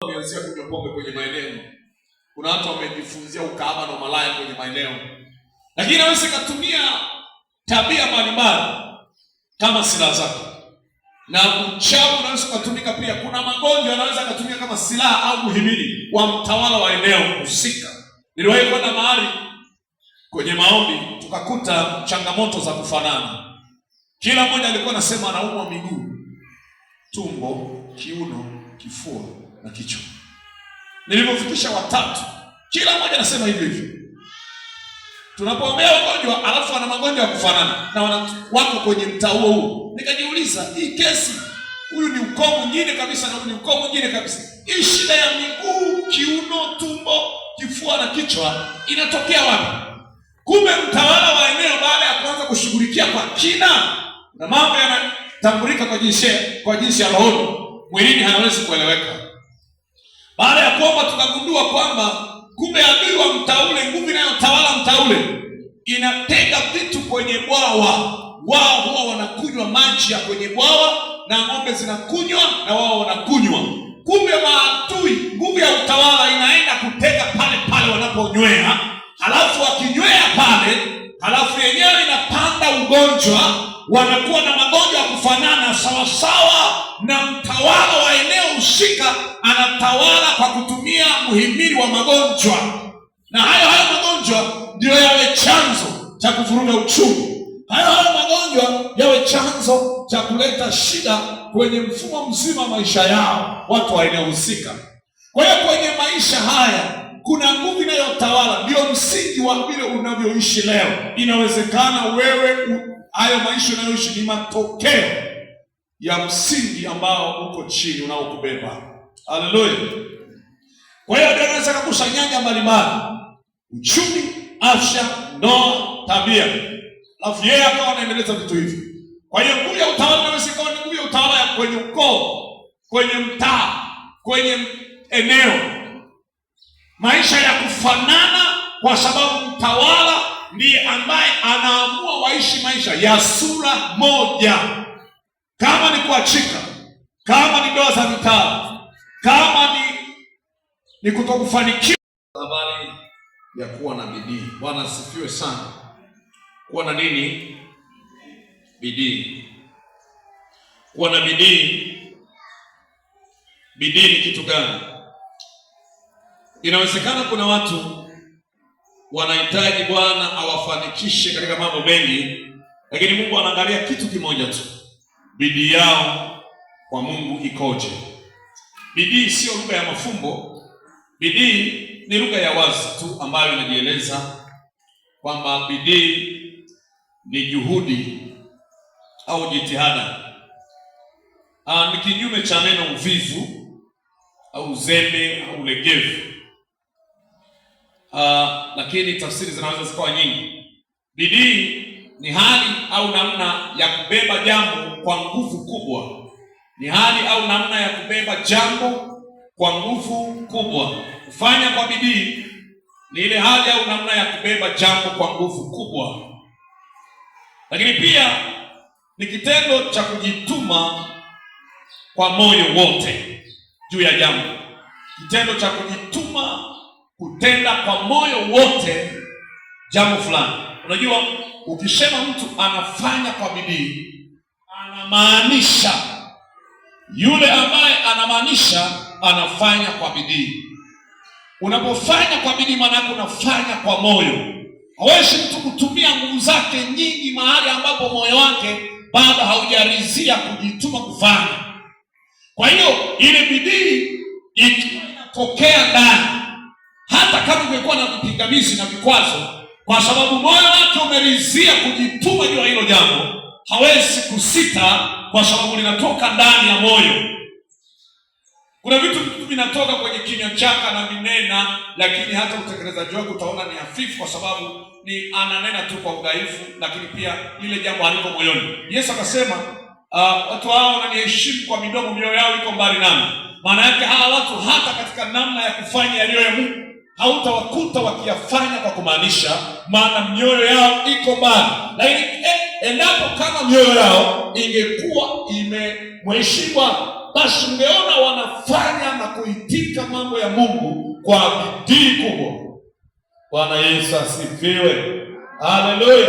wameanzia kunywa pombe kwenye maeneo. Kuna watu wamejifunzia ukahaba na malaya kwenye maeneo. Lakini anaweza kutumia tabia mbalimbali kama silaha zake. Na uchawi unaweza kutumika pia. Kuna magonjwa yanaweza kutumika kama silaha au muhimili wa mtawala wa eneo husika. Niliwahi kwenda mahali kwenye maombi tukakuta changamoto za kufanana. Kila mmoja alikuwa anasema anaumwa miguu, tumbo, kiuno, kifua na kichwa. Nilipofikisha watatu, kila mmoja anasema hivyo hivyo. Tunapoombea wagonjwa alafu wana magonjwa ya kufanana na wako kwenye mtaa huo. Nikajiuliza, hii kesi, huyu ni ukoo mwingine kabisa na huyu ni ukoo mwingine kabisa. Hii shida ya miguu, kiuno, tumbo, kifua na kichwa inatokea wapi? Kumbe mtawala wa eneo baada ya kuanza kushughulikia kwa kina na mambo yanatambulika kwa jinsi ya rohoni, mwilini hayawezi kueleweka. Baada ya kuomba tukagundua kwamba kumbe adui wa mtaule, nguvu inayotawala mtaule inatega vitu kwenye bwawa. Wao huwa wanakunywa maji ya kwenye bwawa na ng'ombe zinakunywa na wao wanakunywa. Kumbe maadui, nguvu ya utawala inaenda kutega pale pale wanaponywea. Halafu wakinywea pale, halafu yenyewe inapanda ugonjwa, wanakuwa na magonjwa ya kufanana sawasawa na mtawala wa eneo husika anatawala kwa kutumia muhimili wa magonjwa. Na hayo magonjwa ndio yawe chanzo cha kuvuruga uchumi. Hayo magonjwa yawe chanzo cha kuleta shida kwenye mfumo mzima wa maisha yao watu wa eneo husika. Kwa hiyo kwenye maisha haya kuna nguvu inayotawala, ndio msingi wa vile unavyoishi leo. Inawezekana wewe hayo maisha unayoishi ni matokeo ya msingi ambao uko chini unaokubeba. Haleluya. Kwa hiyo ndio anaweza kukusanyanya mbalimbali: uchumi, afya, ndoa, tabia. Alafu yeye akawa anaendeleza vitu hivi. Kwa hiyo nguvu ya utawala inaweza kuwa ni nguvu ya utawala ya kwenye ukoo, kwenye mtaa, kwenye eneo. Maisha ya kufanana kwa sababu mtawala ndiye ambaye anaamua waishi maisha ya sura moja. Kama ni kuachika, kama ni ndoa za mitala, kama ni kutokufanikiwa. Habari ya kuwa na bidii. Bwana asifiwe sana. Kuwa na nini? Bidii. Kuwa na bidii. Bidii ni kitu gani? Inawezekana kuna watu wanahitaji Bwana awafanikishe katika mambo mengi, lakini Mungu anaangalia kitu kimoja tu: bidii yao kwa Mungu ikoje. Bidii sio lugha ya mafumbo. Bidii ni lugha ya wazi tu ambayo inajieleza kwamba bidii ni juhudi au jitihada. Ni kinyume cha neno uvivu au uzembe au ulegevu. Lakini tafsiri zinaweza zikawa nyingi. Bidii ni hali au namna ya kubeba jambo kwa nguvu kubwa. Ni hali au namna ya kubeba jambo kwa nguvu kubwa. Kufanya kwa bidii ni ile hali au namna ya kubeba jambo kwa nguvu kubwa. Lakini pia ni kitendo cha kujituma kwa moyo wote juu ya jambo. Kitendo cha kujituma kutenda kwa moyo wote jambo fulani. Unajua, ukisema mtu anafanya kwa bidii, anamaanisha yule ambaye anamaanisha anafanya kwa bidii. Unapofanya kwa bidii, maana yake unafanya kwa moyo. Hawezi mtu kutumia nguvu zake nyingi mahali ambapo moyo wake bado haujaridhia kujituma kufanya. Kwa hiyo ile bidii ikiwa inatokea ndani, hata kama kumekuwa na vipingamizi na vikwazo, kwa sababu moyo wake umeridhia kujituma juu ya hilo jambo, hawezi kusita kwa sababu linatoka ndani ya moyo. Kuna vitu vinatoka kwenye kinywa chake na vinena, lakini hata utekelezaji wake utaona ni hafifu, kwa sababu ni ananena tu kwa udhaifu, lakini pia ile jambo haliko moyoni. Yesu akasema, watu hao wananiheshimu kwa midomo, mioyo yao iko mbali nami. Maana yake hawa watu hata katika namna ya kufanya yaliyo ya Mungu hautawakuta wakiyafanya kwa kumaanisha, maana mioyo yao iko mbali. Lakini endapo kama mioyo yao ingekuwa imemheshimu, basi ungeona wanafanya na kuitika mambo ya Mungu kwa bidii kubwa. Bwana Yesu asifiwe. Haleluya.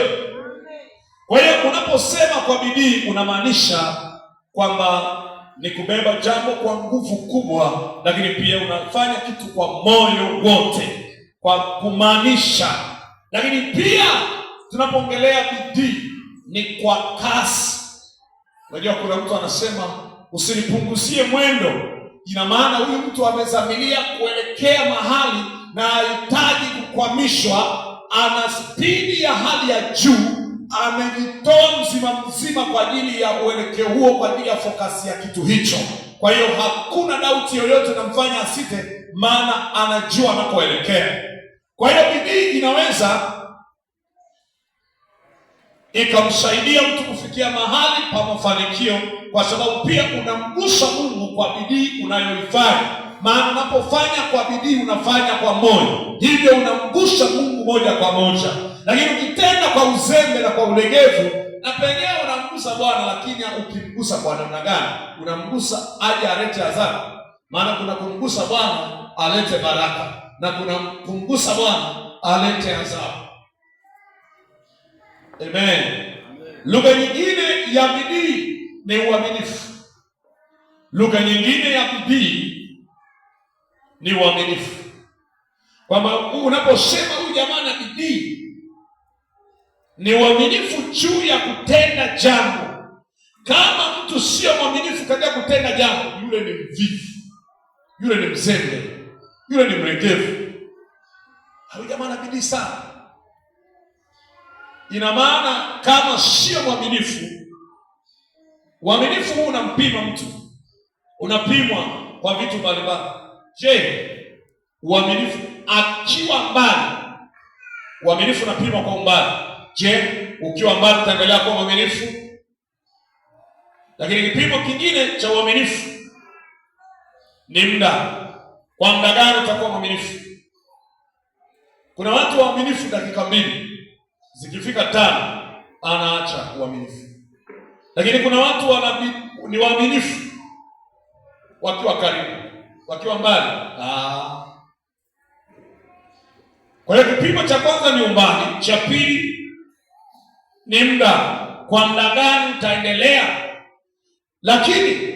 Kwa hiyo unaposema kwa bidii unamaanisha kwamba ni kubeba jambo kwa nguvu kubwa, lakini pia unafanya kitu kwa moyo wote, kwa kumaanisha. Lakini pia tunapoongelea bidii ni kwa kasi. Unajua kuna mtu anasema usinipunguzie mwendo. Ina maana huyu mtu amezamilia kuelekea mahali na hahitaji kukwamishwa, ana spidi ya hali ya juu, amejitoa mzima kwa ajili ya uelekeo huo, kwa ajili ya fokasi ya kitu hicho. Kwa hiyo hakuna dauti yoyote namfanya asite, maana anajua anakoelekea. Kwa hiyo bidii inaweza ikamsaidia mtu kufikia mahali pa mafanikio, kwa sababu pia unamgusa Mungu kwa bidii unayoifanya. Maana unapofanya kwa bidii unafanya kwa moyo, hivyo unamgusa Mungu moja kwa moja. Lakini ukitenda kwa uzembe na kwa ulegevu, na pengine unamgusa Bwana, lakini ukimgusa kwa namna gani? Unamgusa aje alete adhabu. Maana kuna kumgusa Bwana alete baraka, na kuna kumgusa Bwana alete adhabu. Amen. Lugha nyingine ya bidii ni uaminifu. Lugha nyingine ya bidii ni uaminifu. Kwamba unaposema huyu jamaa na bidii, ni uaminifu juu ya kutenda jambo. Kama mtu sio mwaminifu katika kutenda jambo, yule ni mvivu, yule ni mzembe, yule ni mlegevu. Huyu jamaa na bidii sana. Ina maana kama sio mwaminifu, uaminifu huu unampima mtu, unapimwa kwa vitu mbalimbali. Je, uaminifu akiwa mbali, uaminifu unapimwa kwa umbali. Je, ukiwa mbali utaendelea kuwa mwaminifu? Lakini kipimo kingine cha uaminifu ni muda. Kwa muda gani utakuwa mwaminifu? Kuna watu waaminifu dakika 2, zikifika 5 anaacha uaminifu. Lakini kuna watu ni waaminifu wakiwa karibu, wakiwa mbali. Kwa hiyo kipimo cha kwanza ni umbali, cha pili ni muda. Kwa muda gani utaendelea? Lakini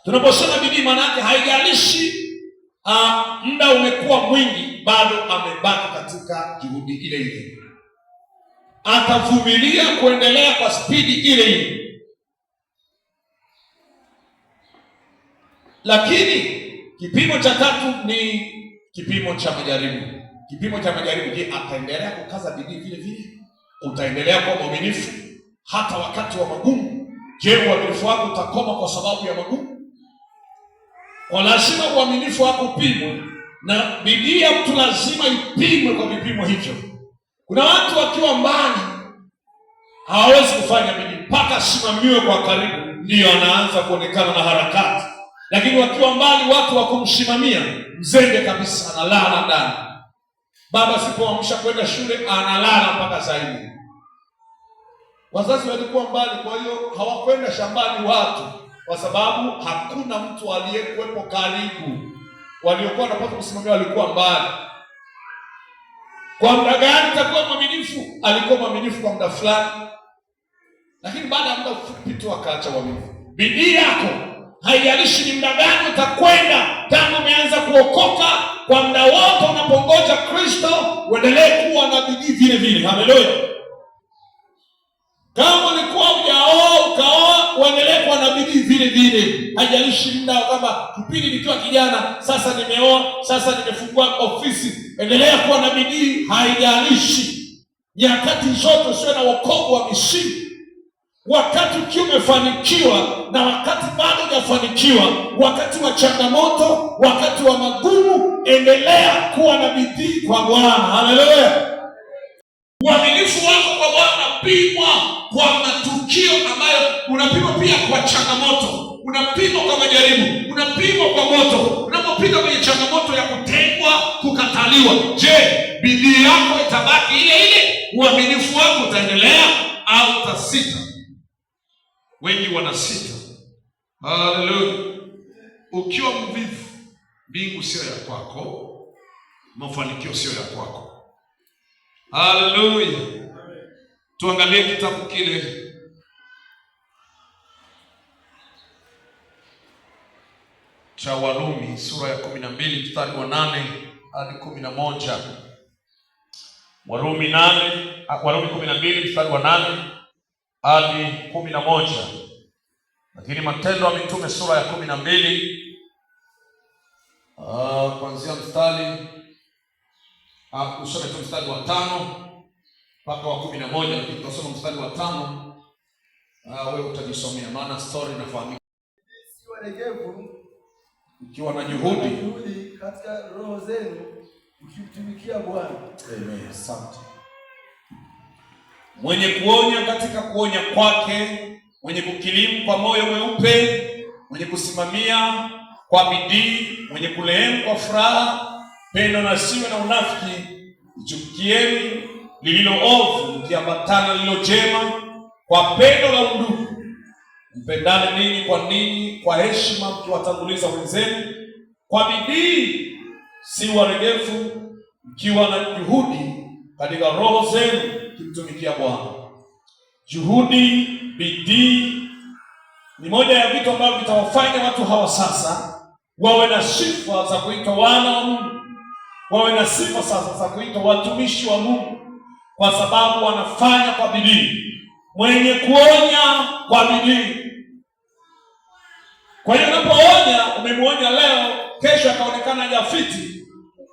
tunaposema bidii, maana yake haijalishi muda umekuwa mwingi, bado amebaki katika juhudi ile ile, atavumilia kuendelea kwa spidi ile ile. Lakini kipimo cha tatu ni kipimo cha majaribu. Kipimo cha majaribu, je, ataendelea kukaza bidii vile vile? Utaendelea kuwa mwaminifu hata wakati wa magumu? Je, uaminifu wako utakoma kwa sababu ya magumu? Kwa lazima uaminifu wako upimwe, na bidii ya mtu lazima ipimwe kwa vipimo hivyo. Kuna watu wakiwa mbali hawawezi kufanya bidii, mpaka asimamiwe kwa karibu ndiyo anaanza kuonekana na harakati. Lakini wakiwa mbali, watu wa kumsimamia, mzembe kabisa, analala ndani. Baba sipoamsha kwenda shule, analala mpaka zaidi. Wazazi walikuwa mbali, kwa hiyo hawakwenda shambani watu, kwa sababu hakuna mtu aliyekuwepo karibu. Waliokuwa wanapaswa kusimamia walikuwa mbali. Kwa muda gani utakuwa mwaminifu? Alikuwa mwaminifu kwa muda fulani, lakini baada ya muda mfupi tu akaacha uaminifu. Bidii yako haijalishi ni muda gani utakwenda, tangu umeanza kuokoka, kwa muda wote unapongoja Kristo, uendelee kuwa na bidii vile vile. Haleluya. Kama ulikuwa hujaoa ukaoa, uendelee kuwa na bidii vile vile. Haijalishi muda, kama kipindi nikiwa kijana, sasa nimeoa, sasa nimefungua ofisi, endelea kuwa na bidii. Haijalishi nyakati zote, usiwe na wokovu wa misimu. Wakati ukiwa umefanikiwa na wakati bado hujafanikiwa, wakati wa changamoto, wakati wa magumu, endelea kuwa na bidii kwa Bwana. Haleluya. Uaminifu wako kwa Bwana unapimwa kwa matukio ambayo unapimwa, pia kwa changamoto, unapimwa kwa majaribu, unapimwa kwa moto. Unapopita kwenye changamoto ya kutengwa, kukataliwa, je, bidii yako itabaki ile ile? Uaminifu wako utaendelea au utasita. Wengi wanasita. Haleluya. Ukiwa mvivu, mbingu sio ya kwako, mafanikio sio ya kwako. Haleluya. Tuangalie kitabu kile cha Warumi sura ya 12 mstari wa 8 hadi 11. Warumi 12 mstari wa 8 hadi 11. Lakini Matendo ya Mitume sura ya 12 kuanzia mstari usome tu mstari wa 5 mpaka wa 11, lakini tutasoma mstari wa 5. Wewe utajisomea maana story inafahamika. Si waregevu, ikiwa na juhudi katika roho zenu mkimtumikia Bwana. Amen. Asante. Mwenye kuonya katika kuonya kwake, mwenye kukirimu kwa moyo mweupe, mwenye kusimamia kwa bidii, mwenye kurehemu kwa furaha, pendo na siwe na unafiki. Ichukieni lililo ovu, mkiambatana lililo jema, kwa pendo la undugu. Mpendane ninyi kwa ninyi kwa heshima, mkiwatanguliza wenzenu kwa bidii, si waregevu, mkiwa na juhudi katika roho zenu, kimtumikia Bwana. Juhudi, bidii ni moja ya vitu ambavyo vitawafanya watu hawa sasa wawe na sifa za kuitwa wana wa Mungu, wawe na sifa sasa za kuitwa watumishi wa Mungu, kwa sababu wanafanya kwa bidii. Mwenye kuonya kwa bidii. Kwa hiyo unapoonya, umemuonya leo, kesho akaonekana hajafiti,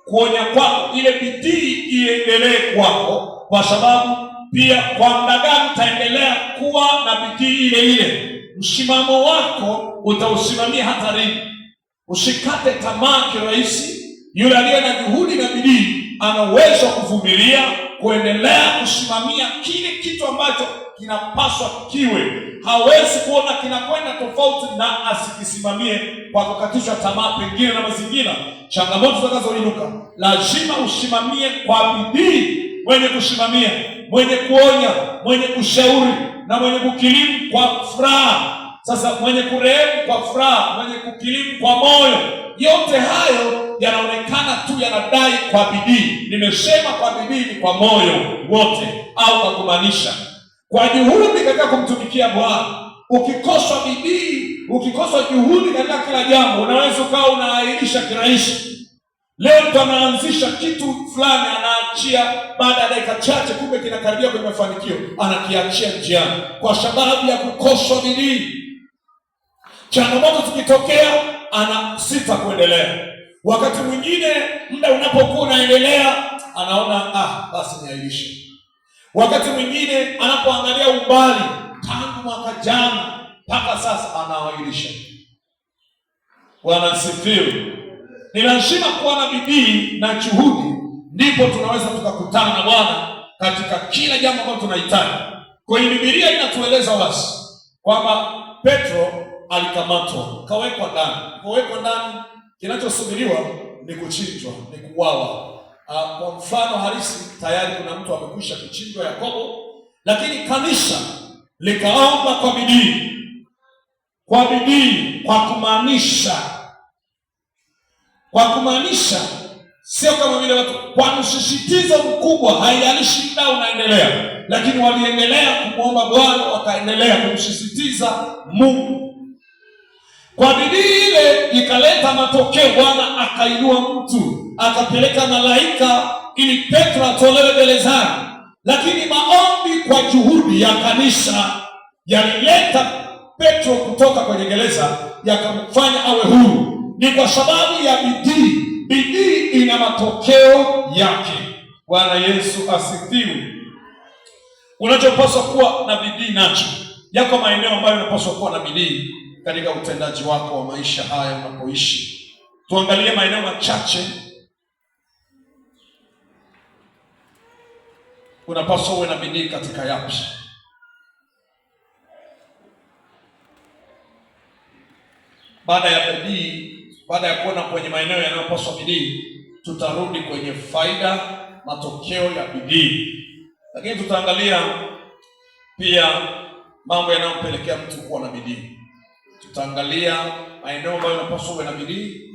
kuonya kwako, ile bidii iendelee kwako, kwa sababu pia kwa muda gani utaendelea kuwa na bidii ile ile. Msimamo wako utausimamia hata lini. Usikate tamaa kirahisi. Yule aliye na juhudi na bidii ana uwezo wa kuvumilia, kuendelea kusimamia kile kitu ambacho kinapaswa kiwe. Hawezi kuona kinakwenda tofauti na asikisimamie kwa kukatishwa tamaa pengine na mazingira, changamoto zitakazoinuka. Lazima usimamie kwa bidii. Mwenye kusimamia, mwenye kuonya, mwenye kushauri na mwenye kukirimu kwa furaha. Sasa mwenye kurehemu kwa furaha, mwenye kukirimu kwa moyo, yote hayo yanaonekana tu yanadai kwa bidii. Nimesema kwa bidii ni kwa moyo wote, au kwa kumaanisha kwa juhudi katika kumtumikia Bwana. Ukikosa bidii, ukikosa juhudi katika kila jambo, unaweza ukawa unaahirisha kirahisi. Leo mtu anaanzisha kitu fulani, anaachia baada ya dakika chache, kumbe kinakaribia kwenye mafanikio, anakiachia njiani kwa sababu ya kukosa bidii. Changamoto zikitokea, anasita kuendelea. Wakati mwingine muda unapokuwa unaendelea, anaona basi niahirishe. Wakati mwingine anapoangalia umbali tangu mwaka jana mpaka sasa, anaahirisha. Bwana asifiwe. Ni lazima kuwa na bidii na juhudi, ndipo tunaweza tukakutana na Bwana katika kila jambo ambalo tunahitaji. Kwa hiyo Biblia inatueleza wazi kwamba Petro alikamatwa, kawekwa ndani. Kawekwa ndani, kinachosubiriwa ni kuchinjwa, ni kuuawa. Kwa mfano halisi, tayari kuna mtu amekwisha kuchinjwa, Yakobo, lakini kanisa likaomba kwa bidii. Kwa bidii, kwa kumaanisha, sio kama vile watu, kwa msisitizo mkubwa. Haijalishi muda unaendelea, lakini waliendelea kumwomba Bwana, wakaendelea kumsisitiza Mungu. Kwa bidii ile ikaleta matokeo. Bwana akainua mtu, akapeleka malaika ili Petro atolewe gerezani. Lakini maombi kwa juhudi ya kanisa yalileta Petro kutoka kwenye gereza, yakamfanya awe huru. Ni kwa sababu ya bidii. Bidii ina matokeo yake. Bwana Yesu asifiwe. Unachopaswa kuwa na bidii nacho, yako maeneo ambayo unapaswa kuwa na bidii katika utendaji wako wa maisha haya unapoishi. Tuangalie maeneo machache unapaswa uwe na bidii katika yapi. Baada ya bidii, baada ya kuona kwenye maeneo yanayopaswa bidii, tutarudi kwenye faida, matokeo ya bidii. Lakini tutaangalia pia mambo yanayompelekea mtu kuwa na bidii. Tutaangalia maeneo ambayo yanapaswa uwe na bidii,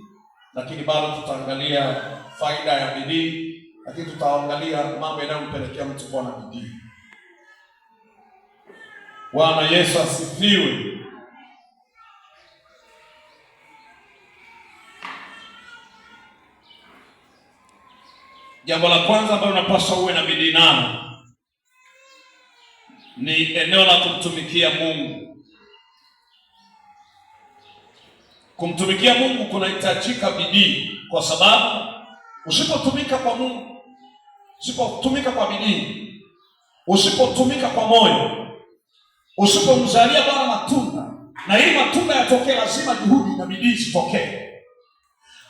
lakini bado tutaangalia faida ya bidii, lakini tutaangalia mambo yanayompelekea mtu kuwa na bidii. Bwana Yesu asifiwe. Jambo la kwanza ambalo unapaswa uwe na bidii nalo ni eneo la kumtumikia Mungu. Kumtumikia Mungu kunahitajika bidii, kwa sababu usipotumika kwa Mungu, usipotumika kwa bidii, usipotumika kwa moyo, usipomzalia Bwana matunda, na ili matunda yatokee, lazima juhudi na bidii zitokee.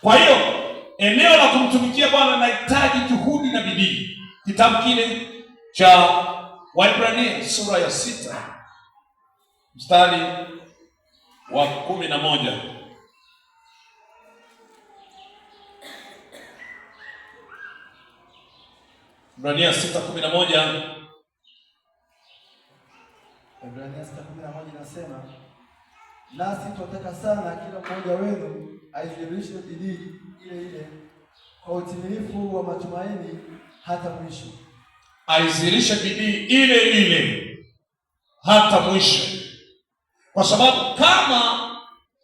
Kwa hiyo eneo la kumtumikia Bwana linahitaji juhudi na bidii. Kitabu kile cha Waebrania sura ya 6 mstari wa 11. Waebrania 6:11. Waebrania 6:11 inasema, nasi tunataka sana kila mmoja wenu aizirishe bidii ile ile kwa utimilifu wa matumaini hata mwisho. Aizirishe bidii ile ile hata mwisho. Kwa sababu kama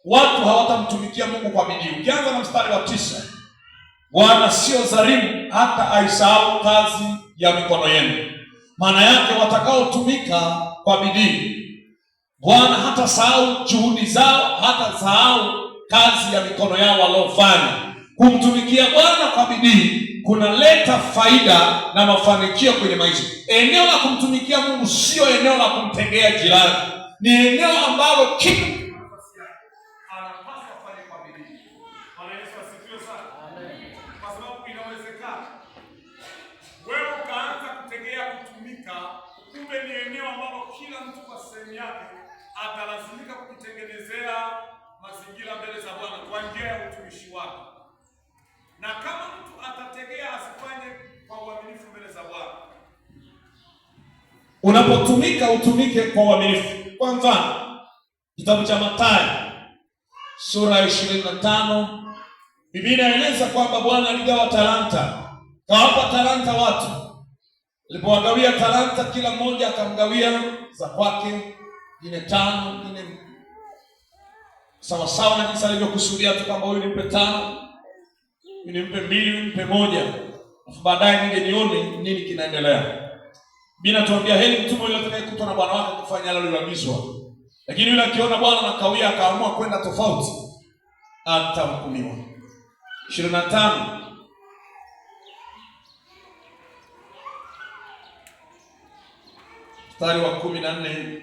watu hawatamtumikia Mungu kwa bidii, ukianza na mstari wa 9, Bwana sio dhalimu hata aisahau kazi ya mikono yenu. Maana yake watakaotumika kwa bidii, Bwana hata sahau juhudi zao, hata sahau kazi ya mikono yao waliofanya. Kumtumikia Bwana kwa bidii kunaleta faida na mafanikio kwenye maisha. Eneo la kumtumikia Mungu sio eneo la kumtegea jirani, ni eneo ambalo kila anapaswa kufanya kwa bidii. Bwana Yesu asifiwe sana. Amen. Kwa sababu inawezekana wewe ukaanza kutegea kutumika, kumbe ni eneo ambalo kila mtu kwa sehemu yake atalazimika kujitengenezea mazingira mbele za Bwana kwa njia ya utumishi wake. Na kama mtu atategea asifanye kwa uaminifu mbele za Bwana. Unapotumika utumike kwa uaminifu. Kwa mfano, kitabu cha Mathayo sura ya 25, Biblia inaeleza kwamba Bwana aligawa talanta. Kawapa talanta watu. Alipowagawia talanta, kila mmoja akamgawia za kwake, nyingine 5, nyingine sawa sawa na jinsi alivyokusudia tu, kwamba huyu nimpe 5, nimpe 2, nimpe 1. Alafu baadaye nije nione nini kinaendelea. Biblia inatuambia heri mtu yule atakayekutwa na bwana wake kufanya yale aliyoagizwa. Lakini yule akiona bwana anakawia akaamua kwenda tofauti, atahukumiwa. 25 mstari wa 14.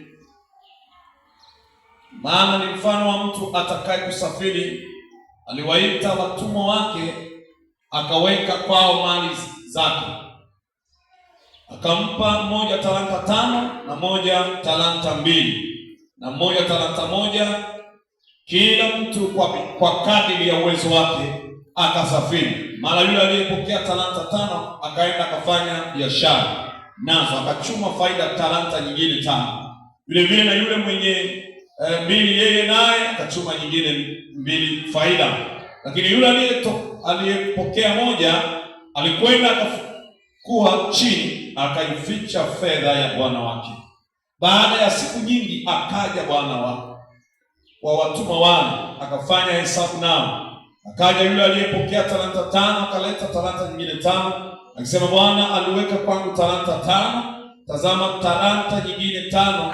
Maana ni mfano wa mtu atakaye kusafiri, aliwaita watumwa wake, akaweka kwao mali zake. Akampa mmoja talanta 5, na mmoja talanta 2, na mmoja talanta 1, kila mtu kwa kadiri ya uwezo wake, akasafiri. Mara yule aliyepokea talanta 5 akaenda akafanya biashara nazo, akachuma faida talanta nyingine 5. Vile vile na yule mwenye 2, yeye naye akachuma nyingine 2 faida. Lakini yule aliyepokea 1 alikwenda akakuwa chini, akaificha fedha ya bwana wake. Baada ya siku nyingi akaja bwana wa watumwa wale, akafanya hesabu nao. Akaja yule aliyepokea talanta 5, akaleta talanta nyingine 5, akisema, Bwana aliweka kwangu talanta 5, tazama talanta nyingine 5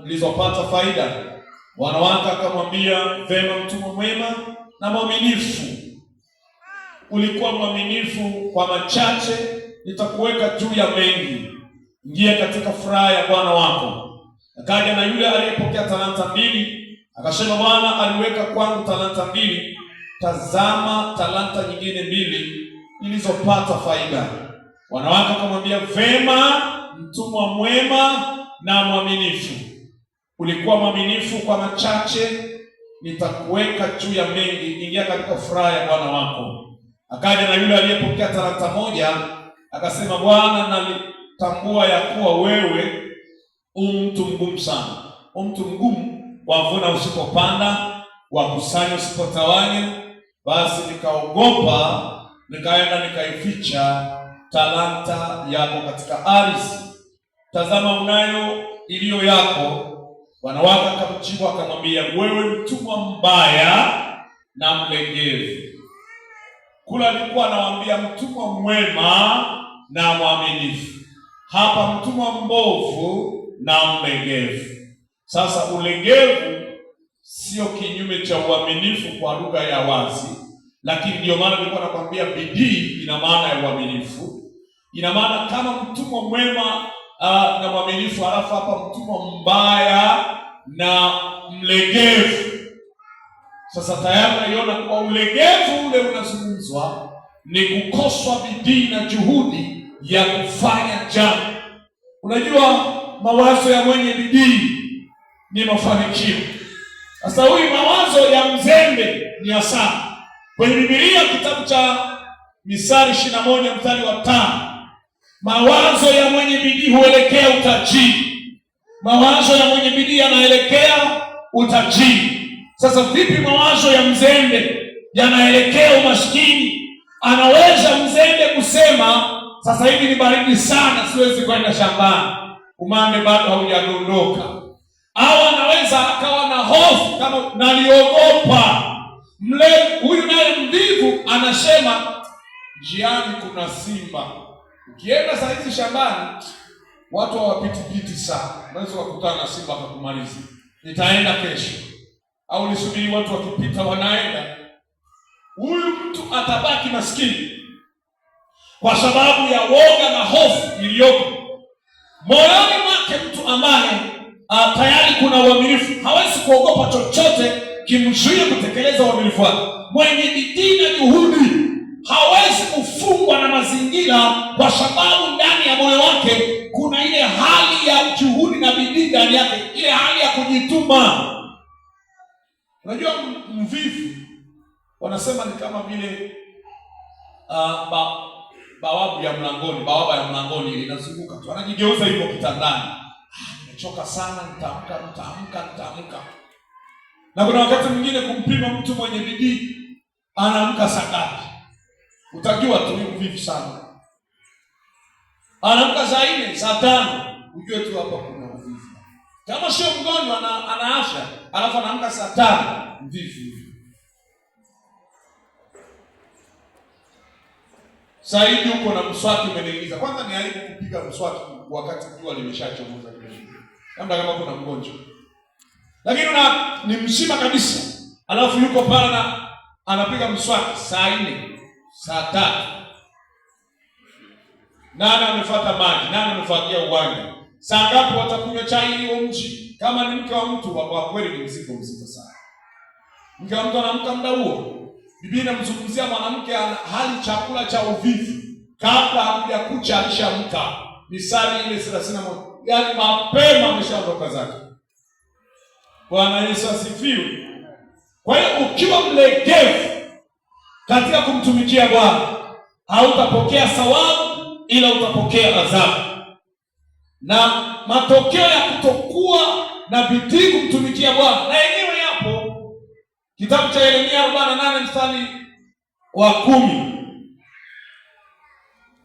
nilizopata faida. Bwana wake akamwambia, vema mtumwa mwema na mwaminifu, ulikuwa mwaminifu kwa machache, nitakuweka juu ya mengi, ingia katika furaha ya bwana wako. Akaja na yule aliyepokea talanta 2, akasema, Bwana aliweka kwangu talanta 2, tazama talanta nyingine 2 nilizopata faida. Bwana wake akamwambia, vema mtumwa mwema na mwaminifu, ulikuwa mwaminifu kwa machache, nitakuweka juu ya mengi, ingia katika furaha ya bwana wako. Akaja na yule aliyepokea talanta 1, akasema, Bwana nalitambua ya kuwa wewe mtu mgumu sana. Mtu mgumu, wavuna usipopanda, wakusanya usipotawanya. Basi nikaogopa, nikaenda nikaificha talanta yako katika ardhi. Tazama, unayo iliyo yako. Bwana wake akamjibu akamwambia, wewe mtumwa mbaya na mlegevu. Kula alikuwa anawaambia mtumwa mwema na mwaminifu, hapa mtumwa mbovu na mlegevu. Sasa ulegevu sio kinyume cha uaminifu kwa lugha ya wazi, lakini ndio maana nilikuwa nakwambia bidii ina maana ya uaminifu. Ina maana kama mtumwa mwema na mwaminifu, halafu hapa mtumwa mbaya na mlegevu. Sasa tayari naiona kwa ulegevu ule unazungumzwa ni kukoswa bidii na juhudi ya kufanya jambo. Unajua, mawazo ya mwenye bidii ni mafanikio. Sasa huyu mawazo ya mzembe ni hasara. Kwenye Biblia kitabu cha Misali 21 mstari wa 5, mawazo ya mwenye bidii huelekea utajiri. Mawazo ya mwenye bidii yanaelekea utajiri. Sasa vipi mawazo ya mzembe yanaelekea umaskini? Anaweza mzembe kusema, sasa hivi ni baridi sana, siwezi kwenda shambani, umande bado haujadondoka. Au anaweza akawa na hofu, kama naliogopa. Huyu naye mvivu anasema, njiani kuna simba. Ukienda saa hizi shambani, watu hawapitipiti sana, unaweza kukutana na simba akakumaliza. Nitaenda kesho, au nisubiri watu wakipita wanaenda. Huyu mtu atabaki maskini kwa sababu ya woga na hofu iliyoko moyoni mwake. Mtu ambaye tayari kuna uaminifu hawezi kuogopa chochote kimzuie kutekeleza uaminifu wake. Mwenye bidii na juhudi hawezi kufungwa na mazingira, kwa sababu ndani ya moyo wake kuna ile hali ya juhudi na bidii ndani yake, ile hali ya kujituma. Unajua, mvivu wanasema ni kama vile bawaba ya mlangoni inazunguka tu, anajigeuza hivyo kitandani. Nimechoka sana, nitaamka. Na kuna wakati mwingine kumpima mtu mwenye bidii, anaamka saa ngapi utajua tu ni mvivu sana. Anaamka saa 4, saa 5, ujue tu hapa kuna uvivu. Kama sio mgonjwa ana afya, alafu anaamka saa 5, mvivu. Sasa hivi uko na mswaki umening'iza. Kwanza ni aibu kupiga mswaki wakati jua limeshachomoza kidogo, labda kama kuna mgonjwa. Lakini ni mzima kabisa, alafu yuko pale na anapiga mswaki saa 4, saa 3. Nani amefuata maji? Nani amefuatia uwanja? Saa ngapi watakunywa chai hiyo mji? Kama ni mke wa mtu, kwa kweli ni mzigo mzito sana. Mke wa mtu anaamka muda huo. Biblia inamzungumzia mwanamke hali chakula cha uvivu kabla hakuja alishamka. Misali ile 31. Yaani mapema ameshaondoka zake. Bwana Yesu asifiwe. Kwa hiyo ukiwa mlegevu katika kumtumikia Bwana, hautapokea thawabu, ila utapokea adhabu. Na matokeo ya kutokuwa na bidii kumtumikia Bwana na yenyewe yapo. Kitabu cha Yeremia 48 mstari wa 10.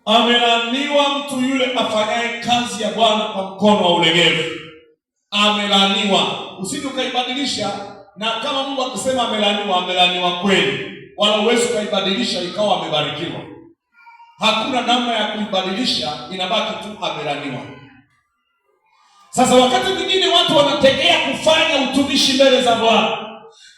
Amelaaniwa mtu yule afanyaye kazi ya Bwana kwa mkono wa ulegevu. Amelaaniwa. Usije ukaibadilisha, na kama Mungu akisema amelaaniwa kweli. Wala uwezi ukaibadilisha ikawa amebarikiwa. Hakuna namna ya kuibadilisha, inabaki tu amelaaniwa. Sasa wakati mwingine watu wanategea kufanya utumishi mbele za Bwana.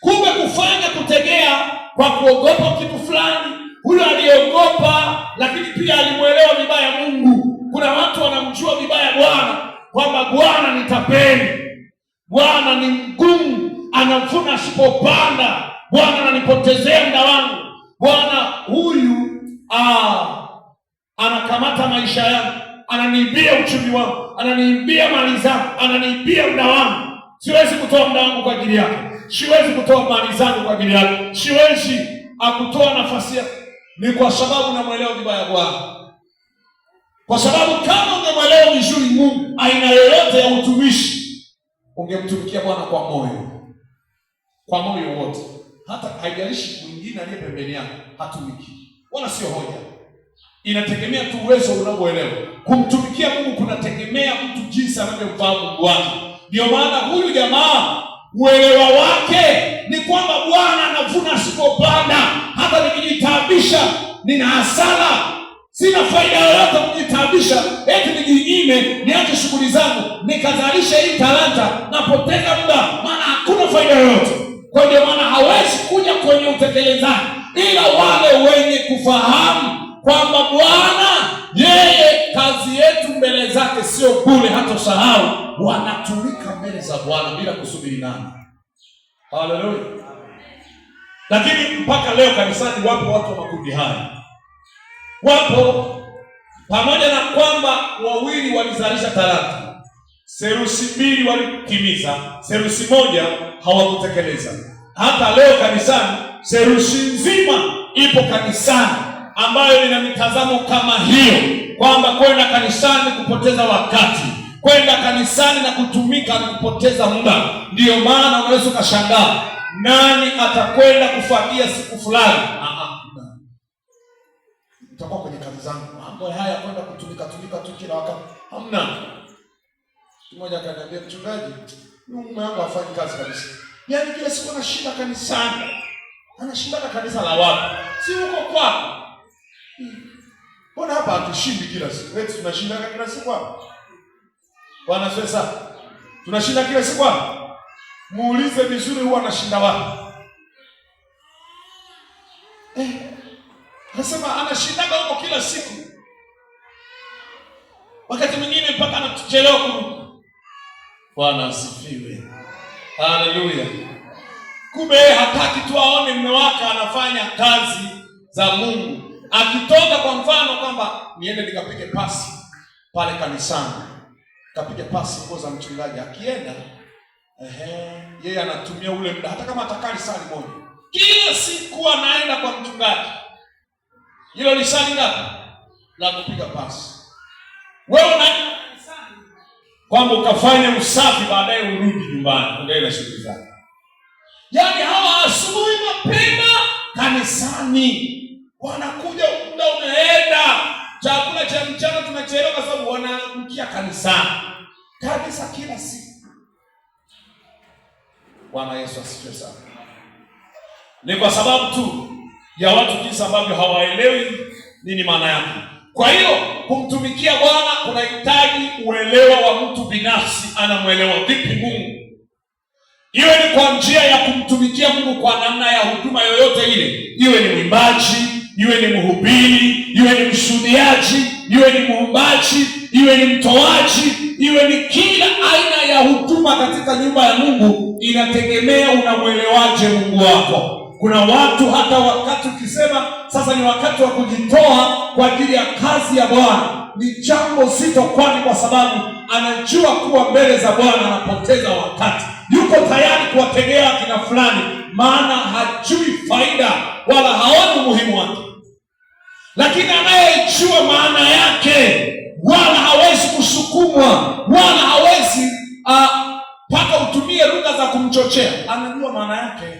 Kumbe kufanya kutegea kwa kuogopa kitu fulani. Huyo aliogopa, lakini pia alimuelewa vibaya Mungu. Kuna watu wanamjua vibaya Bwana, kwamba Bwana ni tapeli, Bwana ni mgumu, anamfuna asipopanda, Bwana ananipotezea muda wangu, Bwana huyu anakamata maisha yangu, ananiibia uchumi wangu, ananiibia mali zangu, ananiibia muda wangu. Siwezi kutoa muda wangu kwa ajili yake, siwezi kutoa mali zangu kwa ajili yake, siwezi akutoa nafasi yake. Ni kwa sababu namuelewa vibaya Bwana. Kwa sababu kama ungemwelewa vizuri Mungu, aina yoyote ya utumishi ungemtumikia Bwana kwa moyo wote. Hata haijalishi mwingine aliye pembeni yako hatumiki, wala sio hoja. Inategemea tu uwezo unaoelewa. Kumtumikia Mungu kunategemea mtu jinsi anavyomfahamu Mungu wake. Ndio maana huyu jamaa uelewa wake ni kwamba Bwana anavuna asipopanda. Hata nikijitaabisha nina hasara, sina faida yoyote kujitaabisha, eti nijinyime niache shughuli zangu nikazalisha hii talanta, napoteza muda, maana hakuna faida yoyote. Kwa ndio maana hawezi kuja kwenye utekelezaji, ila wale wenye kufahamu kwamba Bwana yeye kazi yetu mbele zake sio bure, hata sahau, wanatumika mbele za Bwana bila kusubiri nani. Haleluya. Lakini mpaka leo kanisani wapo watu wa makundi haya. Wapo, pamoja na kwamba wawili walizalisha talanta, serusi mbili walitimiza, serusi moja hawakutekeleza. Hata leo kanisani serusi nzima ipo kanisani ambayo ina mitazamo kama hiyo, kwamba kwenda kanisani kupoteza wakati, kwenda kanisani na kutumika na kupoteza muda. Ndiyo maana unaweza ukashangaa nani atakwenda kufagia siku fulani. Nitakuwa kwenye kazi zangu, mambo haya kwenda kutumika tu kila wakati hamna. Mmoja akaniambia, mchungaji, mume wangu hafanyi kazi kabisa. Yaani kila siku anashinda kanisani. Anashinda kanisa la wapi? Si huko kwako. Mbona hapa hatushindi kila siku? Wewe tunashinda kila siku hapa. Bwana sasa, tunashinda kila siku hapa. Muulize vizuri, huwa anashinda wapi? Anasema anashindaga huko kila siku. Wakati mwingine mpaka anachelewa kurudi. Bwana asifiwe. Haleluya. Kumbe hataki tu aone mume wake anafanya kazi za Mungu. Akitoka kwa mfano kwamba niende nikapige pasi pale kanisani, kapige pasi nguo za mchungaji, akienda yeye anatumia ule muda, hata kama atakali saa moja kila siku anaenda kwa mchungaji. Hilo ni saa ngapi la kupiga pasi? Wewe unaenda kanisani kwamba ukafanya usafi, baadaye urudi nyumbani uendelee na shughuli zako. Yaani hawa asubuhi mapema kanisani, wanakuja muda unaenda, chakula cha mchana tunachelewa kwa sababu wanaamkia kanisani. Kanisa kila siku. Bwana Yesu asifiwe sana. Ni kwa sababu tu ya watu jinsi ambavyo hawaelewi nini maana yake. Kwa hiyo kumtumikia Bwana kunahitaji uelewa wa mtu binafsi, anamwelewa vipi Mungu. Iwe ni kwa njia ya kumtumikia Mungu kwa namna ya huduma yoyote ile, iwe ni mwimbaji, iwe ni mhubiri, iwe ni mshuhudiaji, iwe ni muombaji, iwe ni mtoaji, iwe ni kila aina ya huduma katika nyumba ya Mungu, inategemea unamwelewaje Mungu wako. Kuna watu hata wakati ukisema sasa ni wakati wa kujitoa kwa ajili ya kazi ya Bwana, ni jambo zito, kwani kwa sababu anajua kuwa mbele za Bwana anapoteza wakati. Yuko tayari kuwategea kina fulani, maana hajui faida wala haoni umuhimu wake. Lakini anayejua maana yake, wala hawezi kusukumwa, wala hawezi mpaka utumie lugha za kumchochea, anajua maana yake.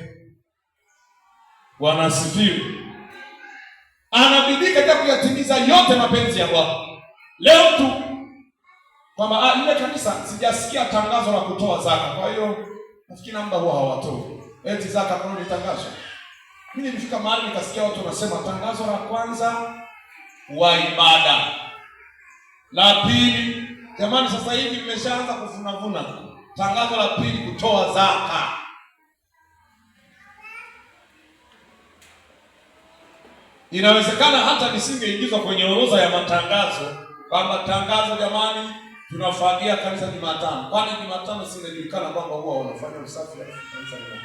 Bwana asifiwe. Anabidii katika kuyatimiza yote mapenzi ya Bwana. Leo tu kwamba ile kanisa sijasikia tangazo la kutoa zaka, kwa hiyo nafikiri muda huo hawatoi. Eti zaka kwa ni tangazo. Mimi nilifika mahali nikasikia watu wanasema tangazo la kwanza wa ibada, la pili, jamani sasa hivi nimeshaanza kuvuna. Tangazo la pili kutoa zaka. Inawezekana hata nisingeingizwa kwenye orodha ya matangazo kwamba tangazo, jamani tunafagia kanisa Jumatano. Kwani Jumatano singejulikana kwamba huwa wanafanya usafi wa kanisa lile.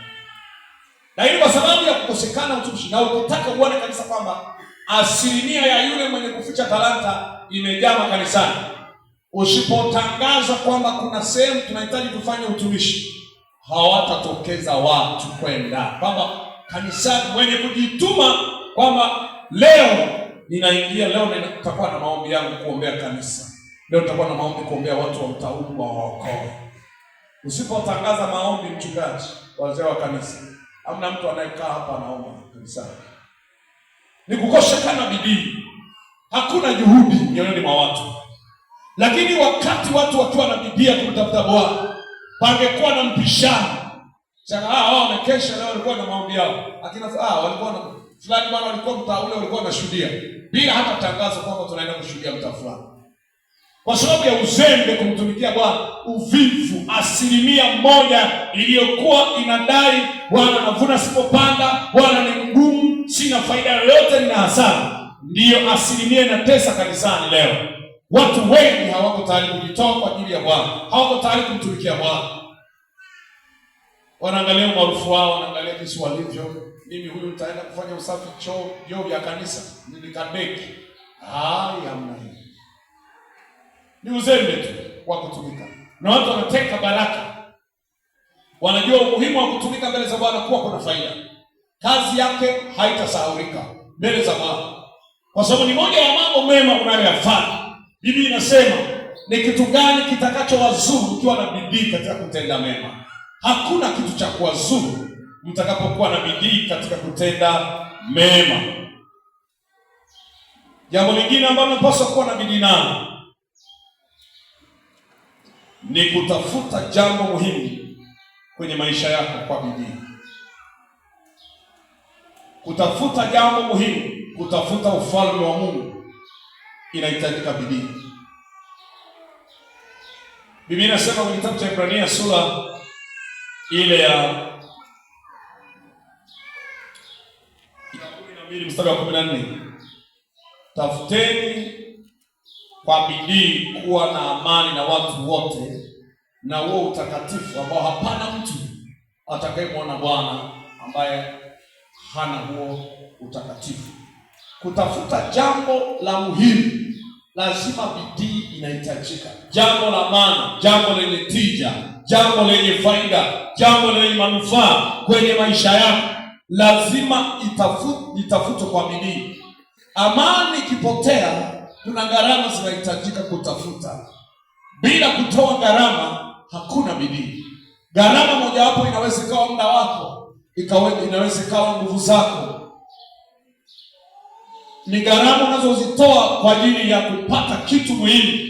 Na hili kwa sababu ya kukosekana utumishi. Na ukitaka uone kanisa kwamba asilimia ya yule mwenye kuficha talanta imejaa kanisani, usipotangaza kwamba kuna sehemu tunahitaji kufanya utumishi, hawatatokeza watu kwenda. Kwamba kanisani mwenye kujituma kwamba leo ninaingia leo na nitakuwa na maombi yangu kuombea kanisa. Leo nitakuwa na maombi kuombea watu wa utaumwa waokoe. Usipotangaza maombi, mchungaji, wazee wa kanisa, hamna mtu anayekaa hapa anaomba kanisa. Ni kukosekana bidii. Hakuna juhudi mioyoni mwa watu. Lakini wakati watu wakiwa na bidii ya kumtafuta Bwana, pangekuwa na mpishano. Sasa hao wamekesha leo, walikuwa na maombi yao. Lakini walikuwa na fulani bwana, walikuwa mtaa ule, walikuwa wanashuhudia bila hata tangazo kwamba tunaenda kushuhudia mtaa fulani. Kwa sababu ya uzembe kumtumikia Bwana, uvivu, 1% iliyokuwa inadai Bwana navuna sipopanda, Bwana ni mgumu, sina faida yoyote, nina hasara, ndiyo 1% inatesa kanisani leo. Watu wengi hawako tayari kujitoa kwa ajili ya Bwana, hawako tayari kumtumikia Bwana. Wanaangalia umaarufu wao, wanaangalia jinsi walivyo. Mimi huyu nitaenda kufanya usafi vyoo vya kanisa, nilikadeki. Hamna hiyo. Ni uzembe tu wa kutumika. Na watu wanateka baraka. Wanajua umuhimu wa kutumika mbele za Bwana kuwa kuna faida. Kazi yake haitasahaulika mbele za Bwana. Kwa sababu ni moja ya mambo mema unayoyafanya. Biblia inasema ni kitu gani kitakachowazuru ukiwa na bidii katika kutenda mema? Hakuna kitu cha kuwazuru mtakapokuwa na bidii katika kutenda mema. Jambo lingine ambalo unapaswa kuwa na bidii nalo ni kutafuta jambo muhimu kwenye maisha yako kwa bidii. Kutafuta jambo muhimu, kutafuta ufalme wa Mungu, inahitajika bidii. Biblia inasema kwenye kitabu cha Ibrania sura ile ya 12 mstari wa 14, tafuteni kwa bidii kuwa na amani na watu wote na huo utakatifu ambao hapana mtu atakayemwona Bwana ambaye hana huo utakatifu. Kutafuta jambo la muhimu, lazima bidii inahitajika. Jambo la maana, jambo lenye tija, jambo lenye faida, jambo lenye manufaa kwenye maisha yako, lazima itafutwe kwa bidii. Amani ikipotea, kuna gharama zinahitajika kutafuta. Bila kutoa gharama, hakuna bidii. Gharama mojawapo inaweza ikawa muda wako, inaweza ikawa nguvu zako. Ni gharama unazozitoa kwa ajili ya kupata kitu muhimu.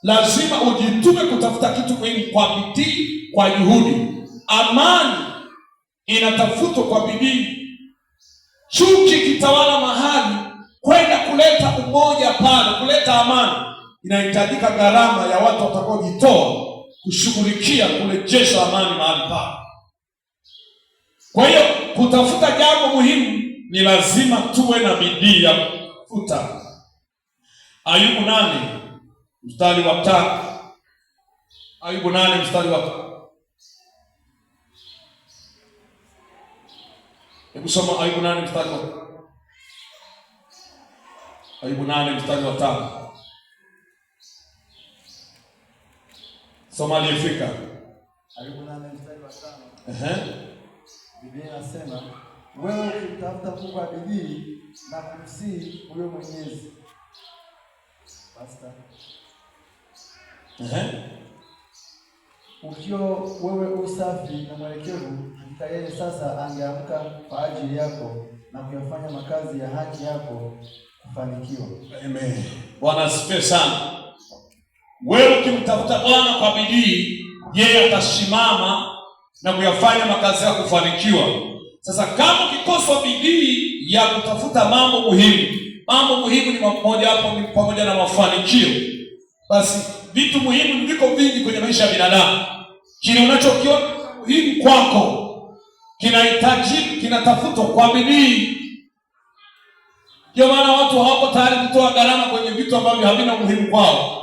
Lazima ujitume kutafuta kitu muhimu kwa bidii, kwa juhudi. Amani inatafutwa kwa bidii. Chuki kitawala mahali, kwenda kuleta umoja pale, kuleta amani, inahitajika gharama ya watu watakaojitoa kushughulikia kurejesha amani mahali pale. Kwa hiyo kutafuta jambo muhimu ni lazima tuwe na bidii ya kutafuta. Ayubu 8 mstari wa 5. Ayubu 8 mstari wa 5. Hebu soma Ayubu 8 mstari wa 5. Ayubu 8 mstari wa 5. Soma aliyefika. Ayubu 8 mstari wa 5. Biblia inasema, wewe ukimtafuta Mungu kwa bidii na kumsihi huyo Mwenyezi. Basta. Ukiwa wewe usafi na mwelekevu, hakika yeye sasa angeamka kwa ajili yako na kuyafanya makazi ya haki yako kufanikiwa. Amen. Bwana asifiwe sana. Wewe ukimtafuta Bwana kwa bidii, yeye atasimama na kuyafanya makazi yako kufanikiwa. Sasa kama ukikosa bidii ya kutafuta mambo muhimu ni mmoja hapo, ni pamoja na mafanikio. Basi vitu muhimu viko vingi kwenye maisha ya binadamu. Kile unachokiona muhimu kwako kinatafutwa kwa bidii. Ndio maana watu hawako tayari kutoa gharama kwenye vitu ambavyo havina umuhimu kwao.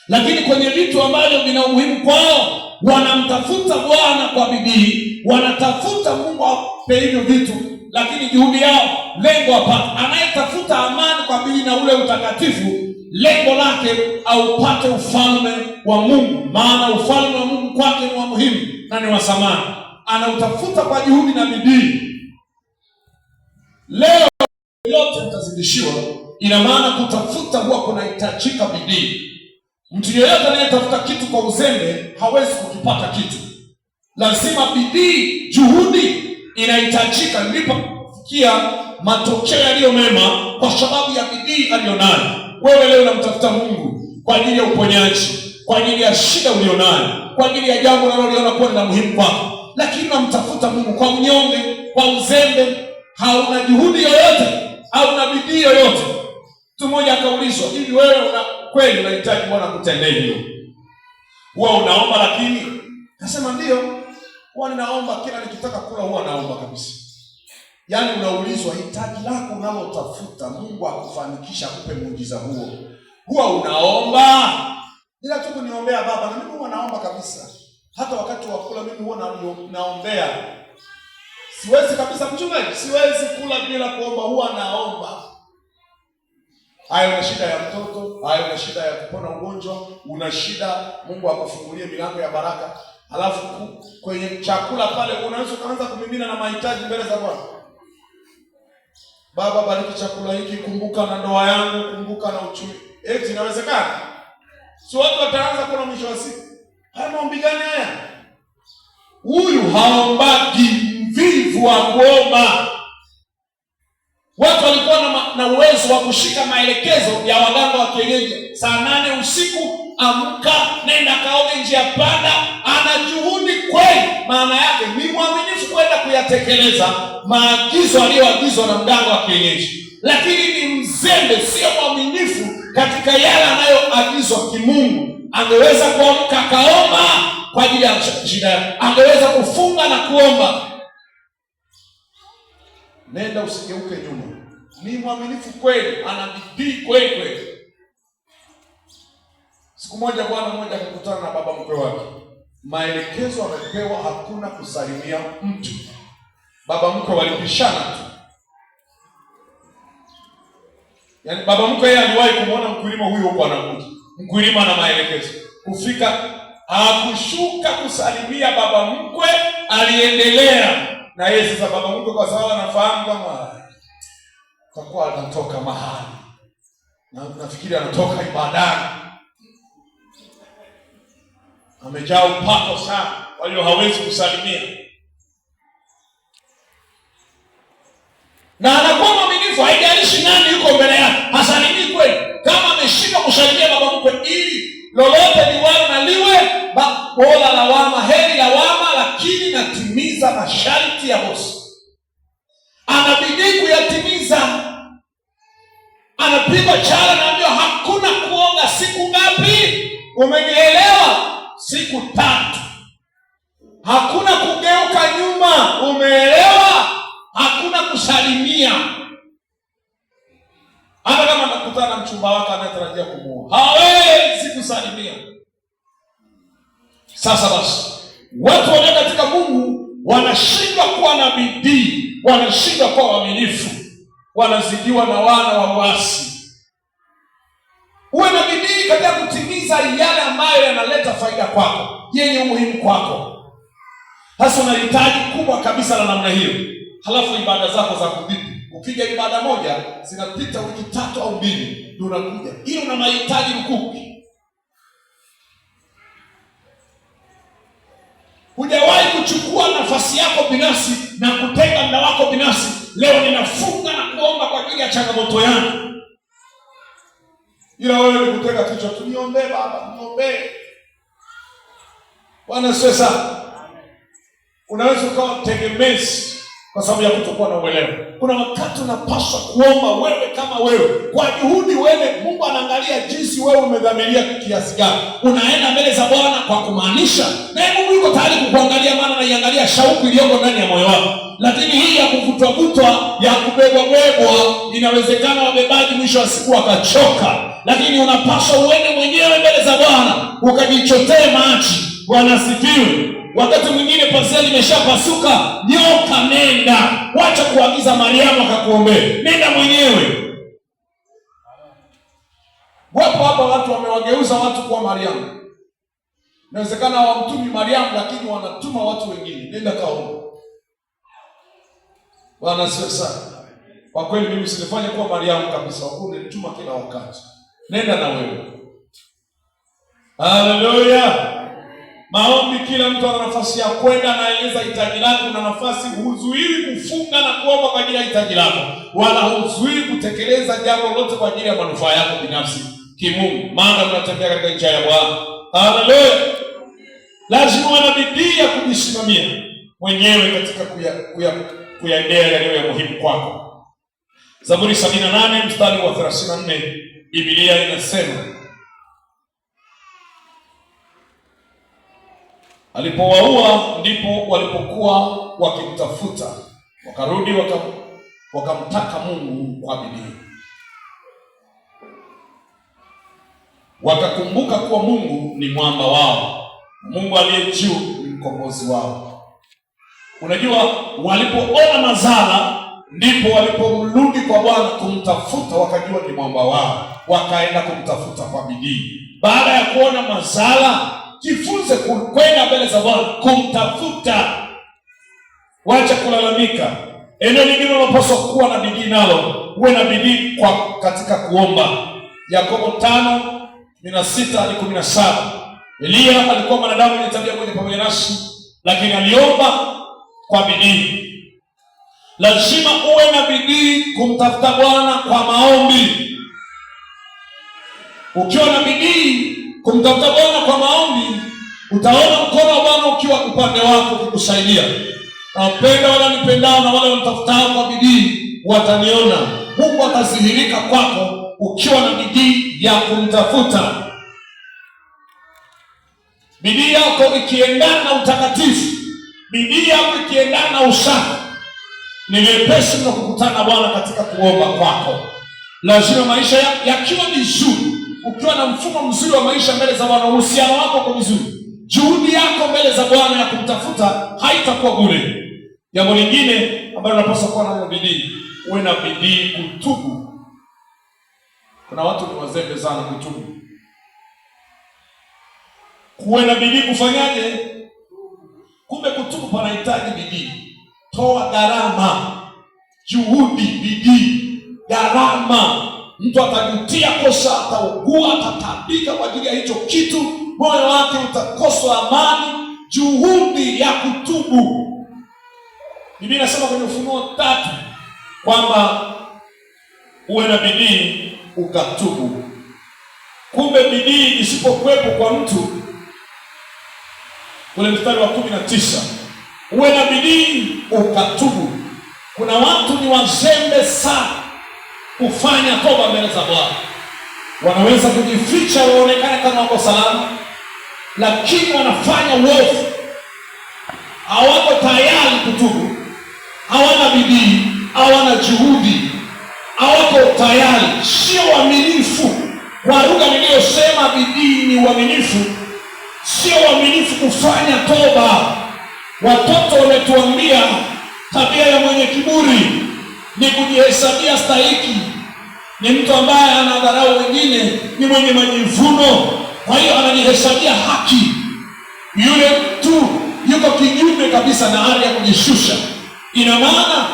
Lakini kwenye vitu ambavyo vina umuhimu kwao, wanamtafuta Bwana kwa bidii, wanatafuta Mungu ape hivyo vitu, lakini juhudi yao, lengo hapa, anayetafuta amani kwa bidii na ule utakatifu, lengo lake aupate ufalme wa Mungu. Maana ufalme wa Mungu kwake ni wa muhimu na ni wa thamani. Anautafuta kwa juhudi na bidii. Leo yote mtazidishiwa, Ina maana kutafuta huwa kunahitajika bidii. Mtu yeyote anayetafuta kitu kwa uzembe hawezi kukipata kitu. Lazima bidii, juhudi inahitajika, ndipo kufikia matokeo yaliyo mema kwa sababu ya bidii aliyonayo. Wewe leo unamtafuta Mungu kwa ajili ya uponyaji, kwa ajili ya shida ulionayo, kwa ajili ya jambo unaloliona kuwa ni la muhimu kwako, lakini unamtafuta Mungu kwa unyonge, kwa uzembe, hauna juhudi yoyote, hauna bidii yoyote. Mtu mmoja akaulizwa, hivi wewe kweli unahitaji Bwana kutendea hiyo? Huwa unaomba? Lakini nasema ndio, huwa ninaomba, kila nikitaka kula huwa naomba kabisa. Yaani unaulizwa hitaji lako unalotafuta Mungu akufanikisha, akupe muujiza huo, huwa unaomba? Ila tu kuniombea baba, na mimi huwa naomba kabisa. Hata wakati wa kula mimi huwa naombea. Siwezi kabisa mchungaji, siwezi kula bila kuomba, huwa naomba. Hayo na shida ya mtoto, hayo na shida ya kupona ugonjwa, una shida Mungu akufungulie milango ya baraka. Halafu kwenye chakula pale unaweza kuanza kumimina na mahitaji mbele za Bwana. Baba, bariki chakula hiki, kumbuka na ndoa yangu, kumbuka na uchumi. Eti inawezekana? Si watu wataanza kuna mwisho wa siku. Haya maombi gani haya? Huyu haombagi, mvivu wa kuomba. Watu walikuwa na uwezo wa kushika maelekezo ya waganga wa kienyeji. Saa 8 usiku, amka, nenda kaoge njia panda. Ana juhudi kweli, maana yake ni mwaminifu kwenda kuyatekeleza maagizo aliyoagizwa na mganga wa kienyeji, lakini ni mzembe, sio mwaminifu katika yale anayoagizwa kimungu. Angeweza kuamka akaomba kwa ajili ya shida yake, angeweza kufunga na kuomba. Nenda usigeuke nyuma. Ni mwaminifu kweli, ana bidii kweli kweli. Siku moja bwana mmoja akakutana na baba mkwe wake. Maelekezo amepewa, hakuna kusalimia mtu. Baba mkwe walipishana tu. Yaani baba mkwe yeye aliwahi kumwona mkulima huyo huko anakuja. Mkulima na maelekezo. Kufika hakushuka kusalimia baba mkwe, aliendelea. Na yeye sasa baba mkwe kwa sababu anafahamu kama kwa anatoka mahali, na nafikiri anatoka ibadani, amejaa upako sana, kwa hiyo hawezi kusalimia, na anakuwa mwaminifu. Haijalishi nani yuko mbele yake, hasalimii kweli. Kama ameshindwa kusalimia baba mkwe, ili lolote liwalo na liwe, bora lawama, heri lawama, lakini natimiza masharti ya bosi. Anabidii kuyatimiza. Anapigwa chala, naambia hakuna kuoga siku ngapi? Umenielewa? Siku 3. Hakuna kugeuka nyuma, umeelewa? Hakuna kusalimia. Hata kama anakutana na mchumba wake anayetarajia kumuoa, hawezi kusalimia. Sasa basi, watu walio katika Mungu wanashindwa kuwa na bidii, wanashindwa kuwa waaminifu, wanazidiwa na wana wa uasi. Uwe na bidii katika kutimiza yale ambayo yanaleta faida kwako, yenye umuhimu kwako. Sasa unahitaji kubwa kabisa la namna hiyo. Halafu ibada zako za kubibi, ukija ibada moja zinapita wiki 3 au 2 ndio unakuja. Hiyo una mahitaji mkuki. Hujawahi kuchukua nafasi yako binafsi na kutenga muda wako binafsi. Leo ninafunga na kuomba kwa ajili ya changamoto yangu. Ila wewe ni kutega kichwa tu, niombee baba, niombee. Bwana sasa, unaweza ukawa tegemezi kwa sababu ya kutokuwa na uelewa. Kuna wakati unapaswa kuomba wewe kama wewe, kwa juhudi wewe. Mungu anaangalia jinsi wewe umedhamiria kiasi gani. Unaenda mbele za Bwana kwa kumaanisha, na Mungu yuko tayari kukuangalia, maana anaiangalia shauku iliyoko ndani ya moyo wako. Lakini hii ya kuvutwa ya kubebwa, inawezekana wabebaji mwisho wa siku wakachoka. Lakini unapaswa uende mwenyewe mbele za Bwana ukajichotee maji. Bwana sifiwe. Wakati mwingine pazia limeshapasuka, nyoka nenda. Wacha kuagiza Mariamu akakuombee. Nenda mwenyewe. Wapo hapa watu wamewageuza watu kuwa Mariamu. Inawezekana hawamtumi Mariamu, lakini wanatuma watu wengine. Nenda kaombe. Bwana sasa. Kwa kweli mimi usinifanye kuwa Mariamu kabisa, unituma kila wakati. Nenda na wewe. Haleluya. Maombi, kila mtu ana nafasi ya kwenda na eleza hitaji lako. Una nafasi, huzuii kufunga na kuomba kwa ajili ya hitaji lako, wala huzuii kutekeleza jambo lolote kwa ajili ya manufaa yako binafsi kimungu, maana mnatembea katika njia ya Bwana. Haleluya. Lazima uwe na bidii ya kujisimamia mwenyewe katika kuyaendea yaliyo ya muhimu kwako. Zaburi 78 mstari wa 34, Biblia inasema, alipowaua ndipo walipokuwa wakimtafuta, wakarudi wakamtaka Mungu kwa bidii, wakakumbuka kuwa Mungu ni mwamba wao, Mungu aliye juu ni mkombozi wao. Unajua, walipoona madhara ndipo walipomrudi kwa Bwana kumtafuta, wakajua ni mwamba wao, wakaenda kumtafuta kwa bidii. Baada ya kuona madhara, jifunze kwenda mbele za Bwana kumtafuta. Wacha kulalamika. Eneo lingine unapaswa kuwa na bidii nalo, uwe na bidii katika kuomba. Yakobo 5:16-17. Eliya alikuwa mwanadamu mwenye tabia moja pamoja nasi, lakini aliomba kwa bidii. Lazima uwe na bidii kumtafuta Bwana kwa maombi. Ukiwa na bidii kumtafuta Bwana kwa maombi, utaona mkono wa Bwana ukiwa upande wako ukikusaidia. Nawapenda wala nipendao na wale wanitafutao kwa bidii wataniona. Mungu atadhihirika kwako ukiwa na bidii ya kumtafuta. Bidii yako ikiendana na utakatifu, bidii yako ikiendana na usafi, ni vyepesi mno kukutana na Bwana katika kuomba kwako. Lazima maisha yakiwa vizuri, ukiwa na mfumo mzuri wa maisha mbele za Bwana, uhusiano wako uko vizuri, juhudi yako mbele za Bwana ya kumtafuta haitakuwa bure. Jambo lingine ambalo unapaswa kuwa na bidii, uwe na bidii kutubu. Kuna watu ni wazembe sana kutubu. Kuwe na bidii kufanyaje? Kumbe kutubu panahitaji bidii. Toa gharama, juhudi, bidii, gharama. Mtu atajutia kosa, ataugua, atataabika kwa ajili ya hicho kitu, moyo wake utakoswa amani. Juhudi ya kutubu. Biblia inasema kwenye Ufunuo 3 kwamba uwe na bidii ukatubu. Kumbe bidii isipokuwepo kwa mtu, ule mstari wa 19, uwe na bidii ukatubu. Kuna watu ni wazembe sana kufanya toba mbele za Bwana. Wanaweza kujificha waonekane kama wako salama, lakini wanafanya uovu. Hawako tayari kutubu, hawana bidii, hawana juhudi, hawako tayari, sio waaminifu. Kwa lugha niliyosema, bidii ni uaminifu, sio uaminifu kufanya toba. Watoto wametuambia tabia ya mwenye kiburi ni kujihesabia stahiki, ni mtu ambaye anadharau wengine, ni mwenye majivuno, kwa hiyo anajihesabia haki. Yule mtu yuko kinyume kabisa na hali ya kujishusha. Ina maana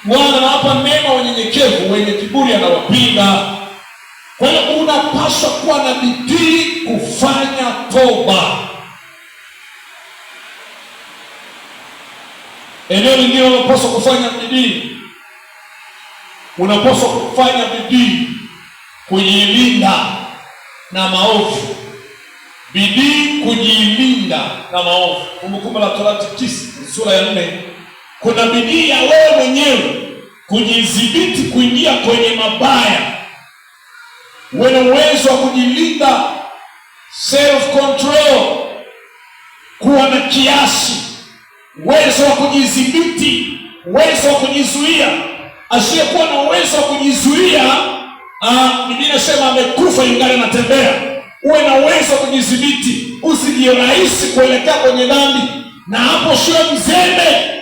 Bwana anawapa neema wanyenyekevu, wenye kiburi anawapinga. Kwa hiyo unapaswa kuwa na bidii kufanya toba. Eneo lingine unapaswa kufanya bidii, unapaswa kufanya bidii kujilinda na maovu. Bidii kujilinda na maovu. Kumbukumbu la Torati 9 sura ya 4. Kuna bidii ya wewe mwenyewe kujidhibiti kuingia kwenye mabaya. Uwe na uwezo wa kujilinda, self control, kuwa na kiasi, uwezo wa kujidhibiti, uwezo wa kujizuia. Asiyekuwa na uwezo wa kujizuia, Biblia inasema amekufa ingali anatembea. Uwe na uwezo wa kujidhibiti, usijirahisi kuelekea kwenye dhambi, na hapo sio mzembe.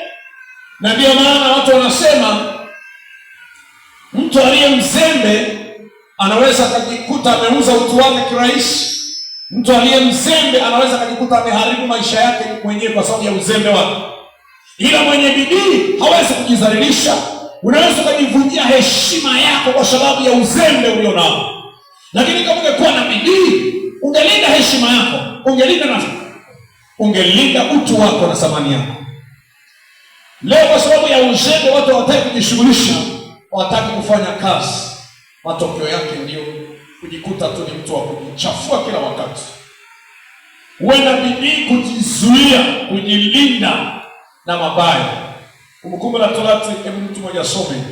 Na ndio maana watu wanasema mtu aliye mzembe anaweza kujikuta ameuza utu wake kirahisi. Mtu aliye mzembe anaweza kujikuta ameharibu maisha yake mwenyewe kwa sababu ya uzembe wake. Ila mwenye bidii hawezi kujidhalilisha Unaweza ukajivunjia heshima yako kwa sababu ya uzembe ulionao. Lakini kama ungekuwa na bidii, ungelinda heshima yako, ungelinda utu wako na thamani yako. Leo kwa sababu ya uzembe watu hawataki kujishughulisha, hawataki kufanya kazi. Matokeo yake ndio kujikuta tu ni mtu wa kujichafua kila wakati. Uwe na bidii kujizuia, kujilinda na mabaya. Kumbukumbu la Torati, hebu mtu mmoja asome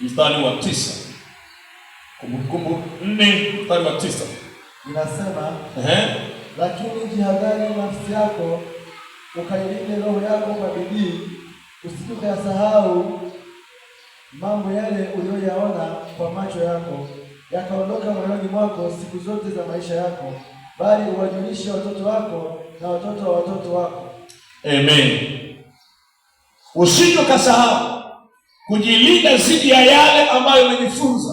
mstari wa 9. Kumbukumbu 4 mstari wa 9. Inasema, lakini jihadhari nafsi yako, ukailinde roho yako kwa bidii, usije ukayasahau mambo yale uliyoyaona kwa macho yako, yakaondoka moyoni mwako siku zote za maisha yako, bali uwajulishe watoto wako na watoto wa watoto wako. Amen. Usije ukasahau kujilinda dhidi ya yale ambayo umejifunza.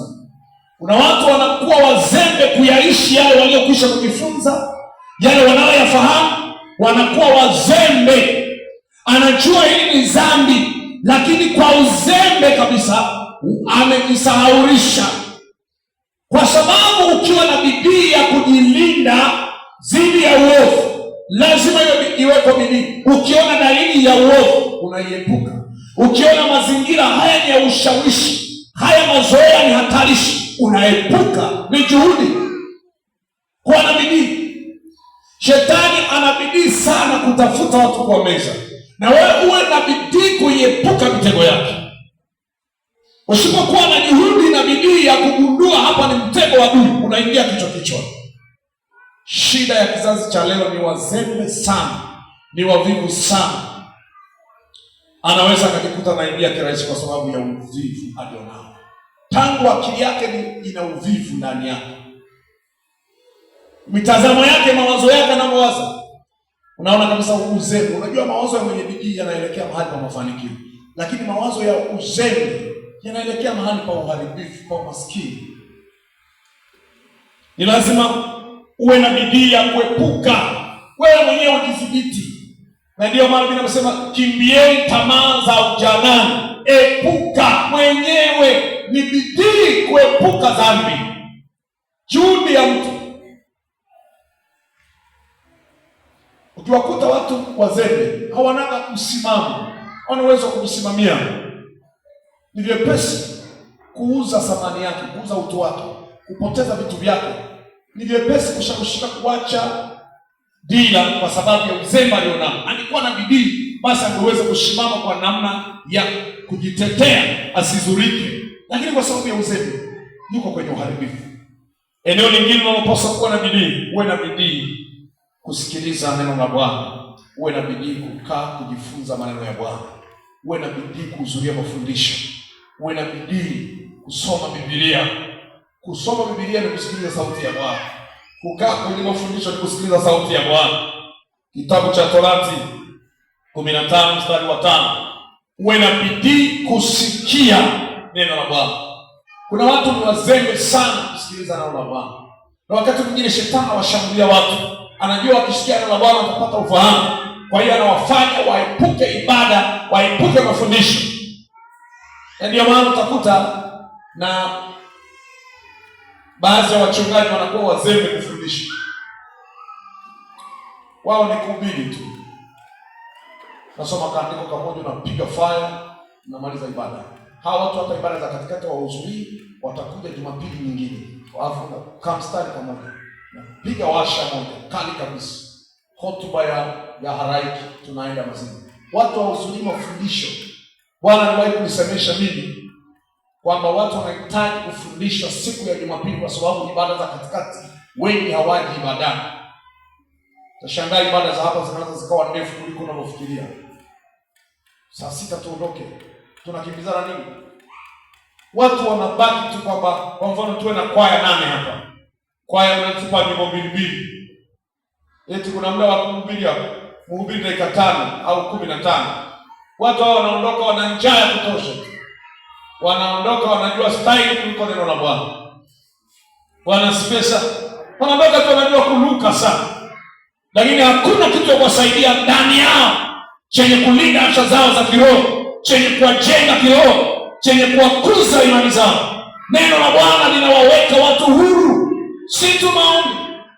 Kuna watu wanakuwa wazembe kuyaishi yale waliokwisha kujifunza, yale wanayoyafahamu, wanakuwa wazembe. Anajua hili ni dhambi, lakini kwa uzembe kabisa amejisahaulisha. Kwa sababu ukiwa na bidii ya kujilinda dhidi ya uovu, lazima iweko bidii. Ukiona dalili ya uovu, unaiepuka. Ukiona mazingira haya ni ya ushawishi, haya mazoea ni hatarishi, unaepuka. Ni juhudi kuwa na bidii. Shetani ana bidii sana kutafuta watu kwa meza, na wewe uwe na bidii kuiepuka mitego yake. Usipokuwa na juhudi na bidii ya kugundua hapa ni mtego wa adui, unaingia kichwa. Shida ya kizazi cha leo ni wazembe sana, ni wavivu sana. Anaweza akajikuta naingia kirahisi kwa sababu ya uvivu alionao. Tangu akili yake ina uvivu ndani yake, mitazamo yake, mawazo yake anayowaza, unaona kabisa uzembe. Unajua mawazo ya mwenye bidii yanaelekea mahali pa mafanikio, lakini mawazo ya uzembe yanaelekea mahali pa uharibifu, pa umaskini. Ni lazima uwe na bidii ya kuepuka. Wewe mwenyewe udhibiti. Na ndio maana Biblia inasema kimbieni tamaa za ujanani. Epuka mwenyewe. Ni bidii kuepuka dhambi. Juhudi ya mtu. Ukiwakuta watu wazembe, hawananga msimamo, hawana uwezo wa kujisimamia, ni vyepesi kuuza thamani yake, kuuza utu wake, kupoteza vitu vyake. Ni vyepesi kushawishika kuacha dila kwa sababu ya uzembe alionao. Alikuwa na bidii, basi angeweza kusimama kwa namna ya kujitetea asizurike, lakini kwa sababu ya uzembe yuko kwenye uharibifu. Eneo lingine unalopaswa kuwa na bidii, uwe na bidii kusikiliza neno la Bwana, uwe na bidii kukaa kujifunza maneno ya Bwana, uwe na bidii kuhudhuria mafundisho, uwe na bidii kusoma Biblia. Kusoma Biblia ni kusikiliza sauti ya Bwana. Kukaa kwenye mafundisho ni kusikiliza sauti ya Bwana. Kitabu cha Torati 15 mstari wa 5. Uwe na bidii kusikia neno la Bwana. Kuna watu ni wazembe sana kusikiliza neno la Bwana. Na wakati mwingine shetani anawashambulia watu. Anajua wakisikia neno la Bwana watapata ufahamu. Kwa hiyo anawafanya waepuke ibada, waepuke mafundisho. Na ndio maana utakuta na baadhi ya wachungaji wanakuwa wazembe kufundisha. Wao ni kuhubiri tu. Nasoma kaandiko kamoja, unapiga fire, unamaliza ibada. Hawa watu hata ibada za katikati wahudhurii, watakuja Jumapili nyingine. Alafu kama mstari pamoja. Piga washa moja, kali kabisa. Hotuba ya haraiki, tunaenda mazini. Watu wahudhurii mafundisho. Bwana aliwahi kunisemesha mimi kwamba watu wanahitaji kufundishwa siku ya Jumapili kwa sababu ibada za katikati wengi hawaji ibadani. Tashangaa ibada za hapa zinaweza zikawa ndefu kuliko unavyofikiria. Saa 6 tuondoke. Tunakimbizana nini? Watu wanabaki tu kwamba kwa mfano tuwe na kwaya 8 hapa. Kwaya unatupa nyimbo 2. Eti kuna muda wa kuhubiri hapa. Mhubiri dakika 5 au 15. Watu hao wanaondoka wana njaa ya kutosha. Wanaondoka wanajua style kuliko neno la Bwana. Wana spesa. Wanaondoka tu wanajua kuluka sana. Lakini hakuna kitu cha kuwasaidia ndani yao chenye kulinda afya zao za kiroho, chenye kuwajenga kiroho, chenye kuwakuza imani zao. Neno la Bwana linawaweka watu huru, si tu maombi.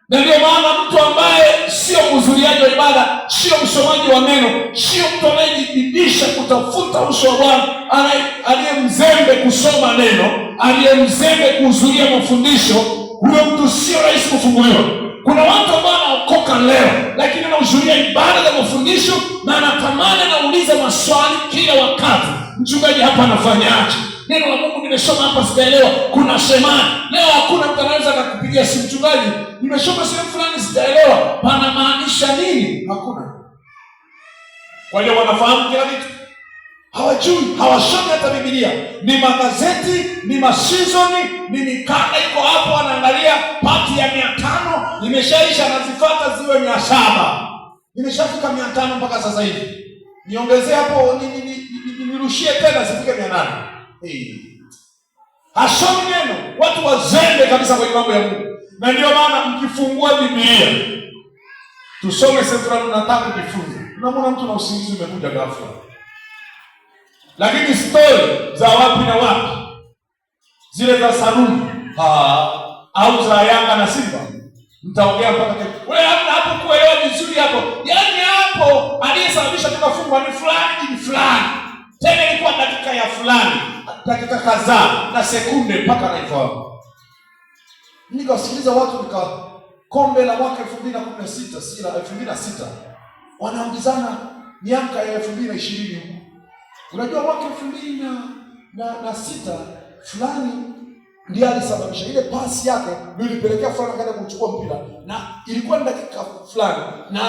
Na ndio maana mtu ambaye sio mhudhuriaji wa ibada, sio msomaji wa neno, sio mtu anayejibidisha kutafuta uso wa Bwana, aliyemzembe kusoma neno, aliyemzembe kuhudhuria mafundisho, huyo mtu sio rahisi kufunguliwa. Kuna watu ambao wanaokoka leo, lakini anahudhuria ibada za mafundisho na anatamani, anauliza maswali kila wakati, mchungaji hapa anafanyaje? Neno la Mungu nimesoma hapa sijaelewa, kuna semaje? Leo hakuna mtu anaweza kukupigia simu, mchungaji nimesoma sehemu fulani sijaelewa, pana maanisha nini? Hakuna. Kwa hiyo wanafahamu kila kitu, hawajui, hawasomi hata Biblia. Ni magazeti, ni masizoni, ni mikanda iko hapo, wanaangalia pati ya 500 imeshaisha, anazifuata ziwe 700. Nimeshafika 500 mpaka sasa hivi, niongezee hapo, nirushie tena zifike 800. Hasomi neno, watu wazembe kabisa kwenye mambo ya Mungu. Na ndio maana mkifungua Biblia, tusome sehemu nataka kujifunza, unamwona mtu na usingizi umekuja ghafla, lakini story za wapi na wapi, zile za Saluni au za Yanga na Simba, mtaongea mpaka kesho. Wewe hapo kuelewa vizuri hapo, yaani hapo aliyesababisha tukafungwa ni fulani, tena ilikuwa dakika ya fulani, dakika kadhaa na sekunde mpaka naifahamu. Nikasikiliza watu kombe la mwaka 2016 wanaongezana miaka ya 2020. Unajua mwaka 2006 fulani ndiye alisababisha ile pasi yake ndio ilipelekea fulani akaenda kuchukua mpira, na ilikuwa ni dakika fulani, na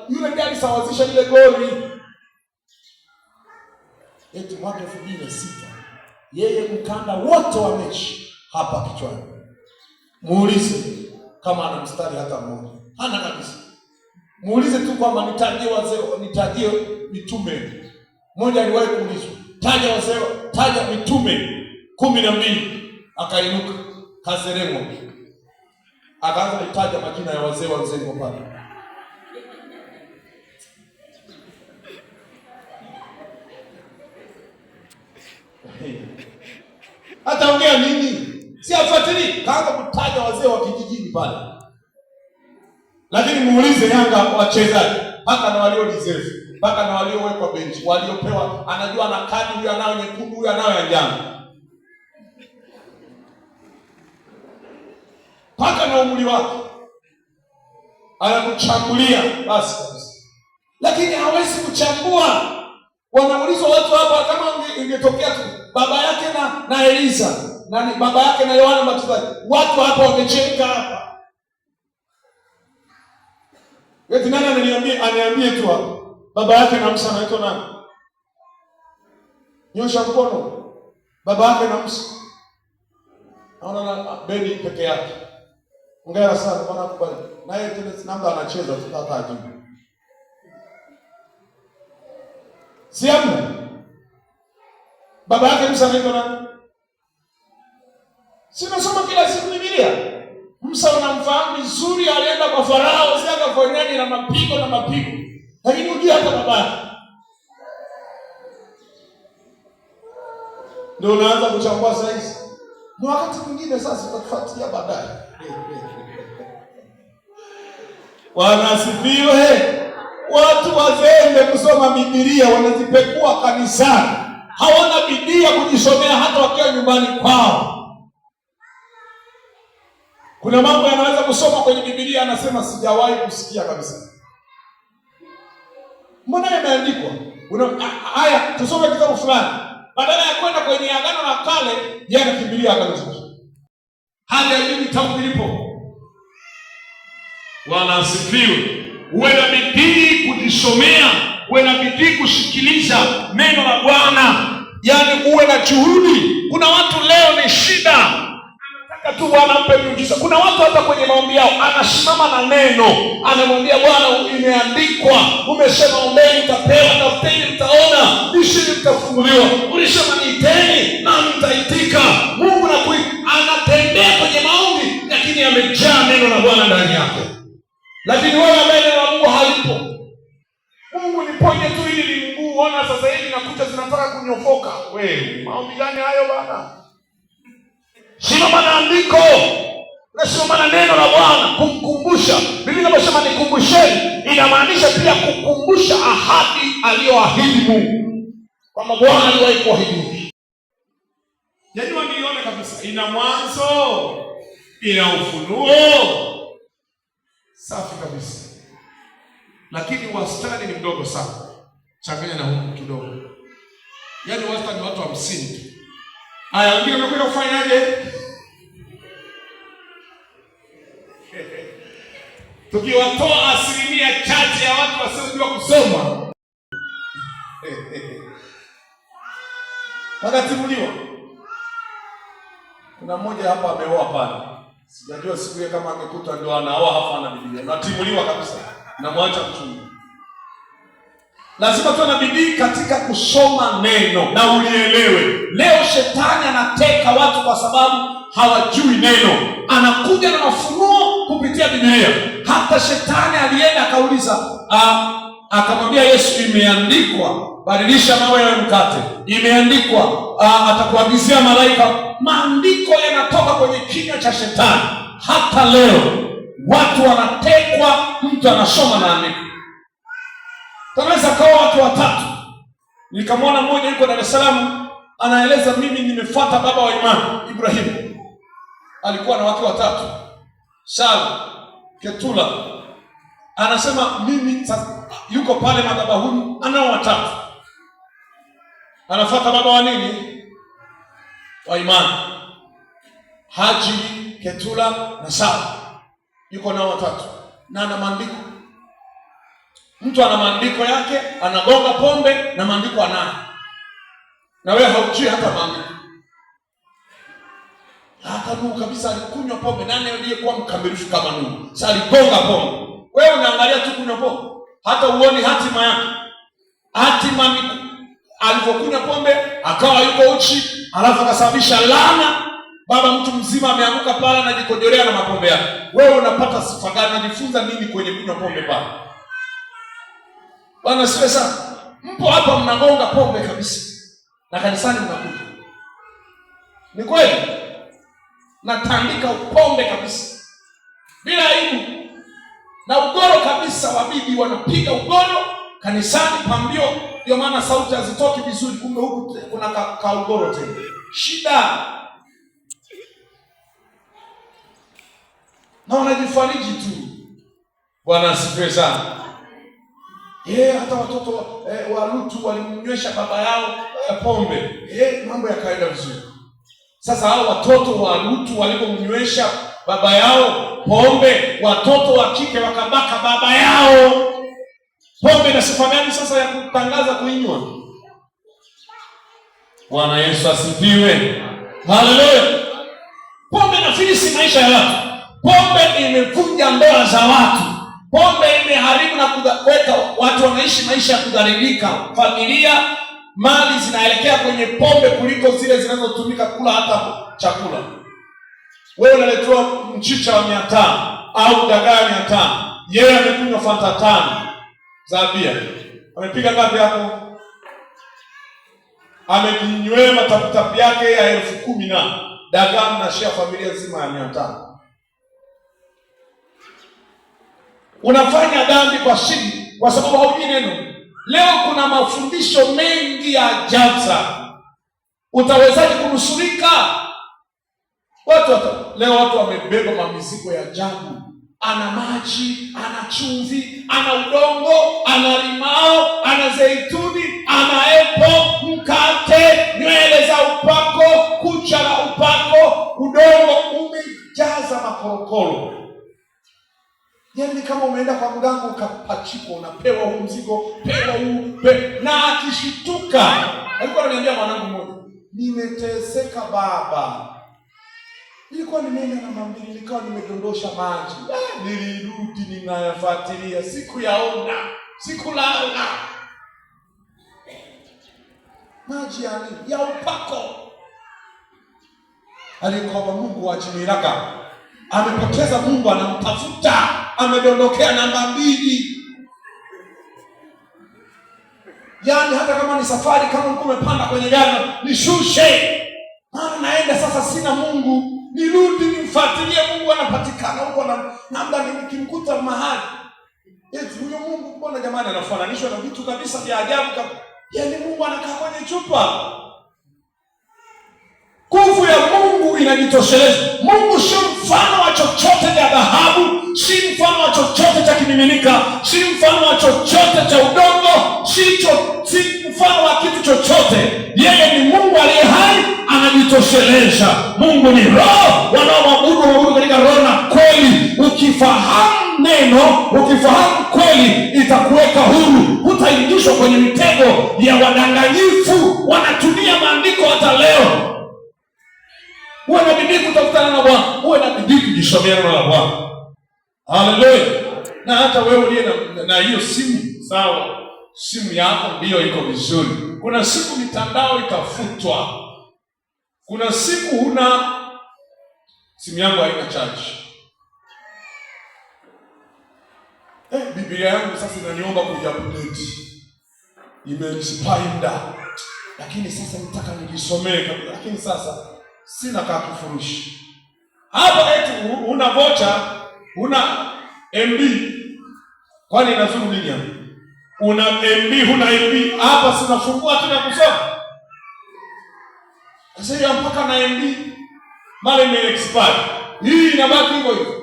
yule ndiye alisawazisha ile goli. Eti mwaka 2006 yeye mkanda wote wa mechi hapa kichwani. Muulize kama ana mstari hata mmoja. Hana kabisa. Muulize tu kwamba nitajie wazee, nitajie mitume. Mmoja aliwahi kuulizwa, taja wazee, taja mitume 12. Akainuka Kazeremo, akaanza kutaja majina ya wazee wa mzee pale. Ataongea nini? Si afuatili, kaanza kutaja wazee wa kijijini pale. Lakini muulize Yanga wachezaji, mpaka na walio reserve, mpaka na waliowekwa benchi, waliopewa, anajua na kadi, huyu anao nyekundu, huyu anao ya njano, mpaka na umri wake anakuchambulia basi. Lakini hawezi kuchambua. Wanaulizwa watu hapa, kama ingetokea tu baba yake na Eliza na baba yake na Yohana Mbatizaji, watu hapa wamecheka hapa. Eti nani aniambie tu hapa baba yake na Musa anaitwa nani? Nyosha mkono. Baba yake na Musa. Naona Beni peke yake. Ongea sana bwana kubali. Na yeye tena namba anacheza tutata ajibu. Siamu. Baba yake Musa anaitwa nani? Sinasoma kila siku Biblia. Musa unamfahamu vizuri, alienda kwa Farao, si akafanyaje na mapigo. Lakini hujui hata babake. Ndio unaanza kuchambua sasa hivi. Ni wakati mwingine sasa tutafuatia baadaye. Wanasifiwe. Watu wazembe kusoma Biblia, wanazipekua kanisani. Hawana bidii ya kujisomea hata wakiwa nyumbani kwao. Kuna mambo yanaweza kusoma kwenye Biblia, anasema sijawahi kusikia kabisa. Mbona imeandikwa? Haya, tusome kitabu fulani. Badala ya kwenda kwenye Agano la Kale, yeye anakimbilia Agano Jipya. Hadi ajui kitabu kilipo. Wanasifiwe. Uwe na bidii kujisomea, uwe na bidii kusikiliza neno la Bwana. Yaani uwe na juhudi. Kuna watu leo ni shida, anataka tu Bwana ampe miujiza. Kuna watu hata kwenye maombi yao anasimama na neno, anamwambia Bwana, imeandikwa, umesema ombeni mtapewa, tafuteni mtaona, bisheni mtafunguliwa, ulisema niiteni na mtaitika. Mungu anatembea kwenye maombi, lakini amejaa neno la Bwana ndani yake. Lakini wewe ambaye neno la Mungu halipo, Mungu niponye tu ili ni mguu kuona sasa hivi na kucha zinataka kunyofoka. Wewe, maombi gani hayo bana? Simama na andiko. Na simama na neno la Bwana kumkumbusha. Biblia inasema nikumbusheni, inamaanisha pia kukumbusha ahadi aliyoahidi Mungu. Kama Bwana aliwahi kuahidi. Yaani wanione kabisa ina mwanzo, ina ufunuo. Safi kabisa. Lakini wastani ni mdogo sana. Changanya na huku kidogo. Yaani wastani watu 50 tu. Haya, wengine wamekuja kufanyaje? Tukiwatoa asilimia chache ya watu wasiojua kusoma wanatimuliwa. Kuna mmoja hapa ameoa pale. Sijajua siku ile kama angekuta ndio anaoa hapa na Biblia. Natimuliwa kabisa. Na mwacha mchungu. Lazima tuwe na bidii katika kusoma neno na ulielewe. Leo shetani anateka watu kwa sababu hawajui neno. Anakuja na mafunuo kupitia Biblia. Hata shetani alienda akauliza, akamwambia Yesu, imeandikwa, badilisha mawe yawe mkate. Imeandikwa, atakuagizia malaika. Maandiko yanatoka kwenye kinywa cha shetani. Hata leo watu wanatekwa, mtu anasoma na andiko. Tunaweza kawa watu watatu. Nikamwona mmoja yuko Dar es Salaam anaeleza, mimi nimefuata baba wa imani Ibrahim. Alikuwa na wake watatu. Sala, Ketula. Anasema mimi yuko pale madhabahuni anao watatu. Anafuata baba wa nini? Wa imani. Haji, Ketula na Sala. Yuko nao watatu. Na ana maandiko. Mtu ana maandiko yake, anagonga pombe na maandiko anayo. Na wewe haujui hata maandiko. Hata Nuhu kabisa alikunywa pombe. Nani aliyekuwa mkamilifu kama Nuhu? Sasa aligonga pombe. Wewe unaangalia tu kunywa pombe. Hata uone hatima yake. Hatima ni alipokunywa pombe akawa yuko uchi, alafu akasababisha laana. Baba mtu mzima ameanguka pale anajikojolea na mapombe yake. Wewe unapata sifa gani? Unajifunza nini kwenye kunywa pombe pale? Bwana siwe sana. Mpo hapa mnagonga pombe kabisa. Na kanisani mnakuja. Ni kweli? Natandika upombe kabisa. Bila aibu. Na ugoro kabisa, wabibi wanapiga ugoro kanisani pambio, ndio maana sauti hazitoki vizuri, kumbe huku kuna ka ugoro tena. Shida. Na wanajifariji tu. Bwana asifiwe sana. Hata watoto wa Lutu walimnywesha baba yao pombe. Mambo yakaenda vizuri. Sasa hao watoto wa Lutu walipomnywesha baba yao pombe, watoto wa kike wakabaka baba yao. Pombe na sifa gani sasa ya kutangaza kuinywa? Bwana Yesu asifiwe. Haleluya. Pombe inafilisi maisha ya watu. Pombe imevunja ndoa za watu. Pombe imeharibu na kuweka watu wanaishi maisha ya kudhalilika. Familia, mali zinaelekea kwenye pombe kuliko zile zinazotumika kula hata chakula. Wewe unaletewa mchicha wa 500 au dagaa 500. Yeye amekunywa Fanta 5 za bia. Amepiga ngapi hapo? Amejinywea mataputapi yake ya 10,000 na dagaa na share familia nzima ya 500. Unafanya dhambi kwa shida kwa sababu haujui neno. Leo kuna mafundisho mengi ya ajabu sana. Utawezaje kunusurika? Leo watu wamebeba mamizigo ya ajabu. Ana maji, ana chumvi, ana udongo, ana limao, ana zeituni, ana epo, mkate, nywele za upako, kucha la upako, udongo umejaza makorokoro. Yaani kama umeenda kwa mganga ukapachikwa, unapewa huu mzigo, pewa huu, na akishituka. Alikuwa ananiambia mwanangu mmoja, nimeteseka baba. Nilikuwa nimeenda na mambili, nilikuwa nimedondosha maji. Nilirudi ninayafuatilia, sikuyaona, sikulala. Maji ya nini? Ya upako. Alikuwa Mungu wa Jimiraga. Amepoteza Mungu, anamtafuta. Amedondokea namba 2. Yaani hata kama ni safari, kama ulikuwa umepanda kwenye gari, nishushe. Maana naenda sasa, sina Mungu. Nirudi nimfuatilie Mungu anapatikana huko na labda nikimkuta mahali. Eti huyo Mungu mbona jamani anafananishwa na vitu kabisa vya ajabu kabisa. Yaani Mungu anakaa kwenye chupa. Nguvu ya Mungu inajitosheleza. Mungu sio mfano wa chochote cha dhahabu, si mfano wa chochote cha kimiminika, si mfano wa chochote cha udongo, si mfano wa kitu chochote. Yeye ni Mungu aliye hai, anajitosheleza. Mungu ni roho, wanaomwabudu katika roho na kweli. Ukifahamu neno, ukifahamu kweli, itakuweka huru. Hutaingishwa kwenye mitego ya wadanganyifu. Wanatumia maandiko hata leo. Uwe na bidii kutafutana na Bwana. Uwe na bidii kujisomea neno la Bwana. Haleluya. Na hata wewe uliye na hiyo simu, sawa. Simu yako ndiyo iko vizuri. Kuna siku mitandao ikafutwa. Kuna siku huna simu yangu haina charge. Biblia yangu sasa inaniomba kuiupdate. Imeexpire. Lakini sasa nitaka nijisomee kabisa. Lakini sasa sina kakufurushi. Hapa eti una vocha, una MB. Kwani inazuru nini hapa? Una MB, huna MB. Hapa sinafungua tena kusoma. Sasa hiyo mpaka na MB mara imeexpire. Hii inabaki hivyo hivyo.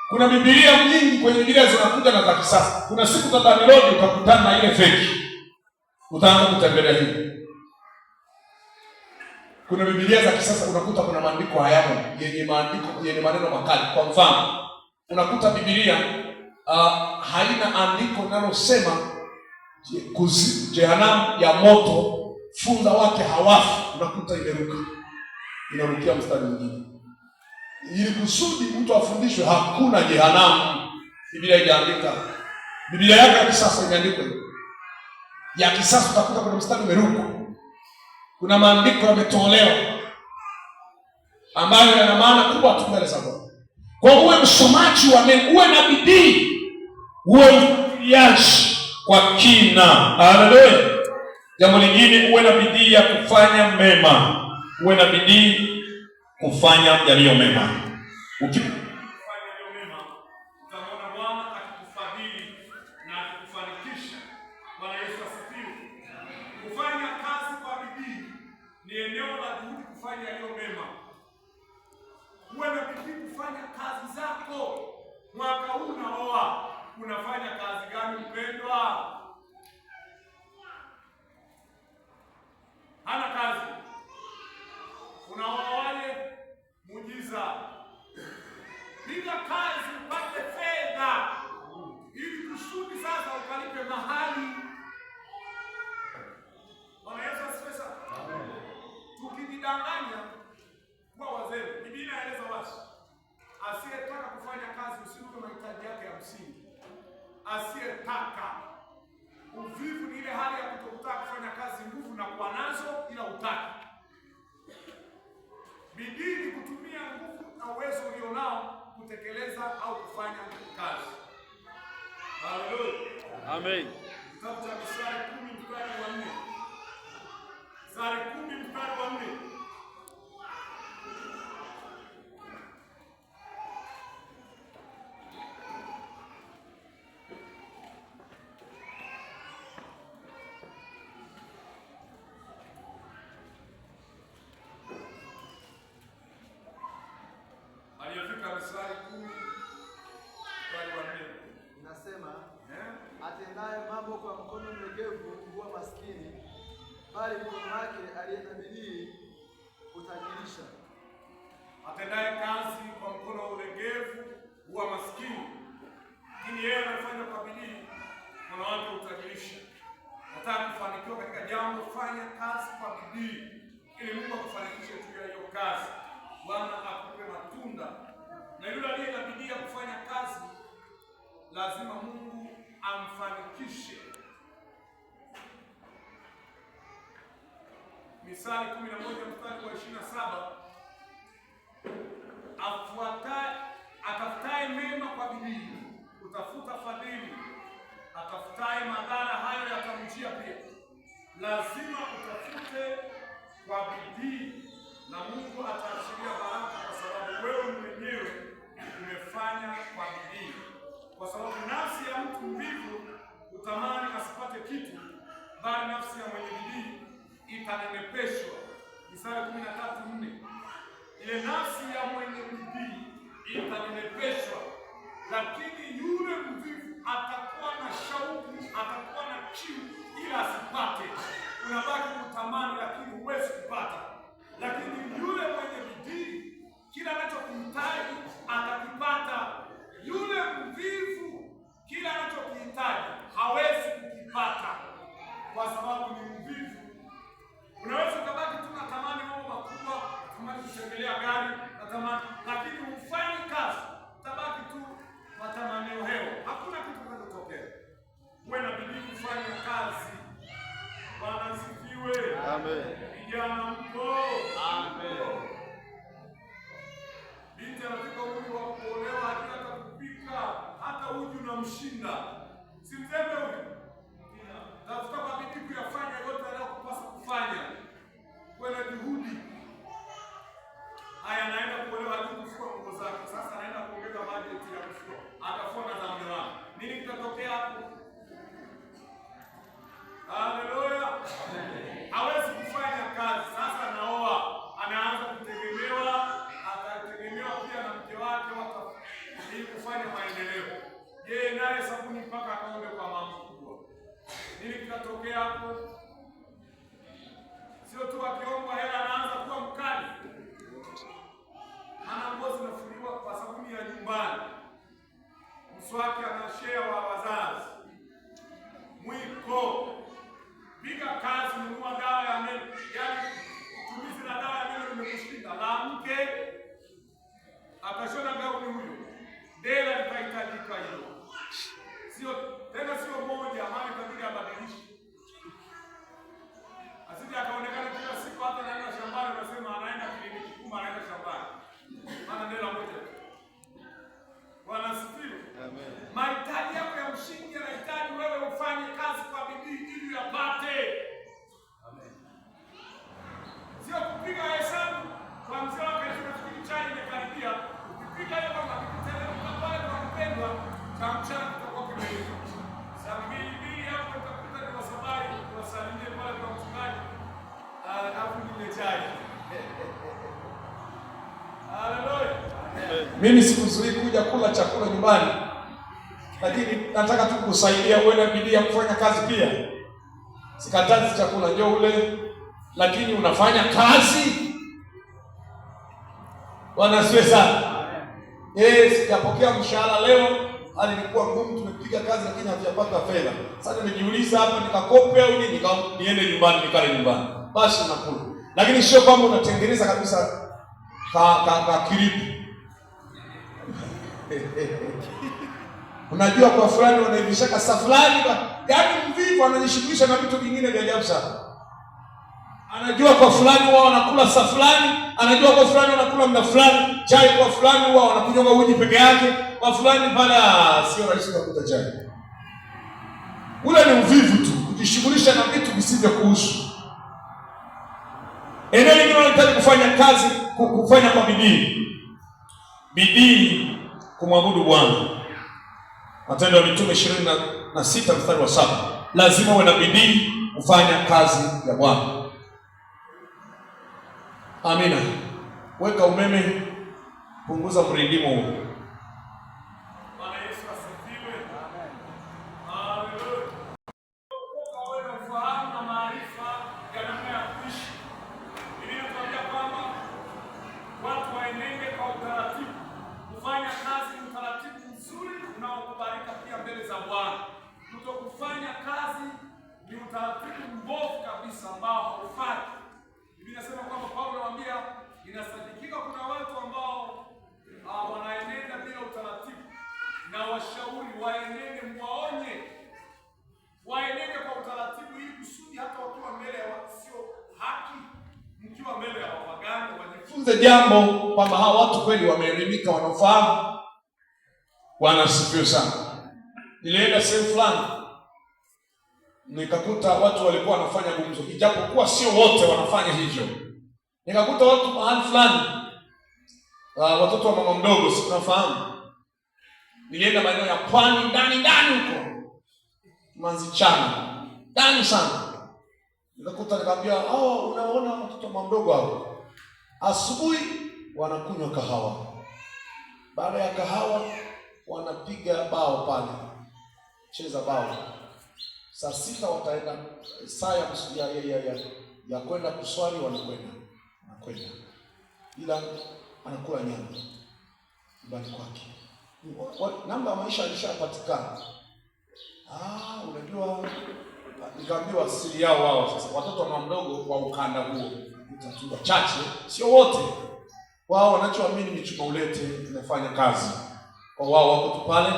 Kuna Biblia nyingi kwenye Biblia zinakuja na za kisasa. Kuna siku za download utakutana na ile fake. Utaanza kutembelea hivi. Kuna Biblia za kisasa unakuta kuna maandiko hayamo, yenye maneno makali. Kwa mfano, unakuta Biblia haina andiko linalosema jehanamu ya moto funza wake hawafi. Unakuta imeruka. Inarukia mstari mwingine. Ili kusudi mtu afundishwe hakuna jehanamu. Biblia haijaandika. Biblia yake ya kisasa imeandikwa. Ya kisasa utakuta kuna mstari umeruka. Kuna maandiko yametolewa ambayo yana maana kubwa tu mbele za Bwana. Kwa uwe msomaji wa neno, uwe na bidii, uwe mfuatiliaji kwa kina. Haleluya. Jambo lingine, uwe na bidii ya kufanya mema. Uwe na bidii kufanya yaliyo mema. Ukifanya yaliyo mema, utaona Bwana akikufadhili na akikufanikisha. Bwana Yesu asifiwe. Kufanya kazi kwa bidii ni eneo la juhudi kufanya yaliyo mema. Uwe na bidii kufanya kazi zako. Mwaka huu unaoa, unafanya kazi gani mpendwa? Hana kazi. Unaoa wale muujiza. Piga kazi upate fedha. Ili kusudi sasa ukalipe mahali. Bwana Yesu asifiwe sana. Amen. Tukijidanganya kwa wazee, Biblia inaeleza wazi. Asiyetaka kufanya kazi usipe mahitaji yake ya msingi. Asiyetaka. Uvivu ni ile hali ya kutotaka kufanya kazi nguvu na kuwa nazo ila utaki. Bidii ni kutumia nguvu na uwezo ulionao kutekeleza au kufanya kazi. Haleluya. Amen. Kitabu cha Misali 10 mstari wa 4. Misali 10 mstari wa 4. Aliyofika Misali 10 mstari wa 4. Inasema, atendaye mambo kwa mkono mlegevu huwa maskini, bali mkono wake aliye na bidii utajirisha. Atendaye kazi kwa mkono ulegevu huwa maskini, lakini yeye anafanya kwa bidii, mkono wake utajirisha. Nataka kufanikiwa katika jambo, fanya kazi kwa bidii ili Mungu akufanikishe juu ya hiyo kazi. Bwana akupe matunda. Na yule aliye na bidii ya kufanya kazi lazima Mungu amfanikishe. Misali 11 mstari wa 27. Atafutaye mema kwa bidii utafuta fadhili, atafutaye madhara hayo yatamjia pia. bidii, na Mungu ataashiria baraka, kwa sababu wewe mwenyewe umefanya kwa bidii. Kwa sababu nafsi ya mtu mvivu utamani asipate kitu, bali nafsi ya mwenye bidii itanenepeshwa. Isaya 13:4. Ile nafsi ya mwenye bidii itanenepeshwa, lakini yule mvivu atakuwa na shauku, atakuwa na kiu ila asipate. Unabaki kutamani lakini huwezi kupata. Lakini yule mwenye bidii kila anachokihitaji atakipata. Yule mvivu kila anachokihitaji hawezi kukipata, kwa sababu ni mvivu. Unaweza ukabaki tu na tamani mambo makubwa, tamani kutembelea gari na tamani, lakini hufanyi kazi, tabaki tu matamanio hewa, hakuna kitu kinachotokea. Uwe na bidii kufanya kazi. Bwana asifiwe. Amen. Vijana mko? Amen. Binti anafika umri wa kuolewa, hata kupika, hata uji unamshinda. Si mzembe huyu? Tafuta kwa bidii kuyafanya yote anayokupasa kufanya. Kuwe na juhudi. Haya, anaenda kuolewa, hadi kufua nguo zake. Sasa anaenda kuongeza bajeti ya kufua. Atafua na za mume wake. Nini kitatokea hapo? Haleluya. Hawezi kufanya kazi. Sasa naoa, anaanza kutegemewa, atategemewa pia na mke wake ili kufanya maendeleo. Yeye naye sabuni mpaka akaombe kwa mama kubwa. Nini kitatokea hapo? Sio tu akiomba hela anaanza kuwa mkali. Ana nguo zinafuliwa kwa sabuni ya nyumbani. Mswaki anashare wa wazazi. Mwiko. Piga kazi, nunua dawa ya meno. Yaani utumizi na dawa ya meno limekushinda. La mke atashona gauni huyo. Dela litahitajika hilo. Sio tena, sio moja, maana itabidi abadilishe. Asije akaonekana kila siku hata anaenda shambani, unasema anaenda kliniki, kumbe anaenda shambani. Maana dela moja. Bwana asifiwe. Amen. Mahitaji yako ya msingi yanahitaji wewe ufanye kazi kwa bidii ili uyapate. Amen. Sio kupiga hesabu kwa mzee wako anafikiri chai imekaribia. Ukipiga hiyo kama ukiteremka pale kwa mpendwa, cha mchana kutakuwa kimeisha. Saa mbili hapo utakuta ni wasabai wasalimie pale kwa mchungaji. Alafu ile chai. Haleluya. Mimi sikuzuii kuja kula chakula nyumbani, lakini nataka tu kusaidia uwe na bidii ya kufanya kazi pia. Sikatazi chakula njoo ule, lakini unafanya kazi. Bwana asifiwe sana. Sijapokea mshahara leo, hali ilikuwa ngumu, tumepiga kazi lakini hatujapata fedha. Sasa nimejiuliza hapa nikakope au niende nyumbani nikale nyumbani. Basi nakula. Lakini sio kwamba unatengeneza kabisa ka kilipu. Unajua kwa fulani wanaivishaka saa fulani, yaani mvivu anajishughulisha na vitu vingine vya ajabu sana. Anajua kwa fulani wao wanakula saa fulani, anajua kwa fulani wanakula muda fulani, chai kwa fulani wao wanakunywa uji peke yake, kwa fulani pale sio rahisi kukuta chai. Ule ni uvivu tu, kujishughulisha na vitu visivyokuhusu. Eneo lingine unahitaji kufanya kazi, kufanya kwa bidii. Bidii kumwabudu Bwana. Matendo ya Mitume 26 mstari wa 7. Lazima uwe na bidii kufanya kazi ya Bwana. Amina. Weka umeme, punguza mrindimo huo. Bwana Yesu asifiwe. Haleluya. Wewe unafahamu na maarifa ya namna ya kuishi. Nilikwambia kwamba watu waenende kwa utaratibu. Kufanya kazi ni utaratibu mzuri unaokubalika pia mbele za Bwana. Kutokufanya kazi ni utaratibu mbovu kabisa ambao haufai. Biblia inasema kwamba Paulo anamwambia inasadikika kuna watu ambao wanaenenda bila utaratibu, na washauri waenende, mwaonye waenende kwa utaratibu, ili kusudi hata wakiwa mbele ya wasio haki, mkiwa mbele ya wapagani, wajifunze jambo kwamba hawa watu kweli wameelimika, wanafahamu. Bwana asifiwe sana. Nilienda sehemu fulani nikakuta watu walikuwa wanafanya gumzo, ijapokuwa sio wote wanafanya hivyo, Nikakuta watu mahali fulani, watoto wa mama mdogo, si tunafahamu. Nilienda maeneo ya pwani, ndani huko Manzichana, ndani sana. Nikakuta, nikamwambia, unaona watoto wa mama mdogo hao, asubuhi wanakunywa kahawa, baada ya kahawa wanapiga bao pale, cheza bao. Saa 6 wataenda saa ya kwenda kuswali, wanakwenda, ila anakula nyama nyumbani kwake. Namba ya maisha alishapatikana. Unajua, nikaambiwa siri yao wao. Sasa watoto wa mama mdogo wa ukanda huo utatua chache, sio wote, wao wanachoamini ni chuma ulete inafanya kazi. Kwa wao wako tu pale,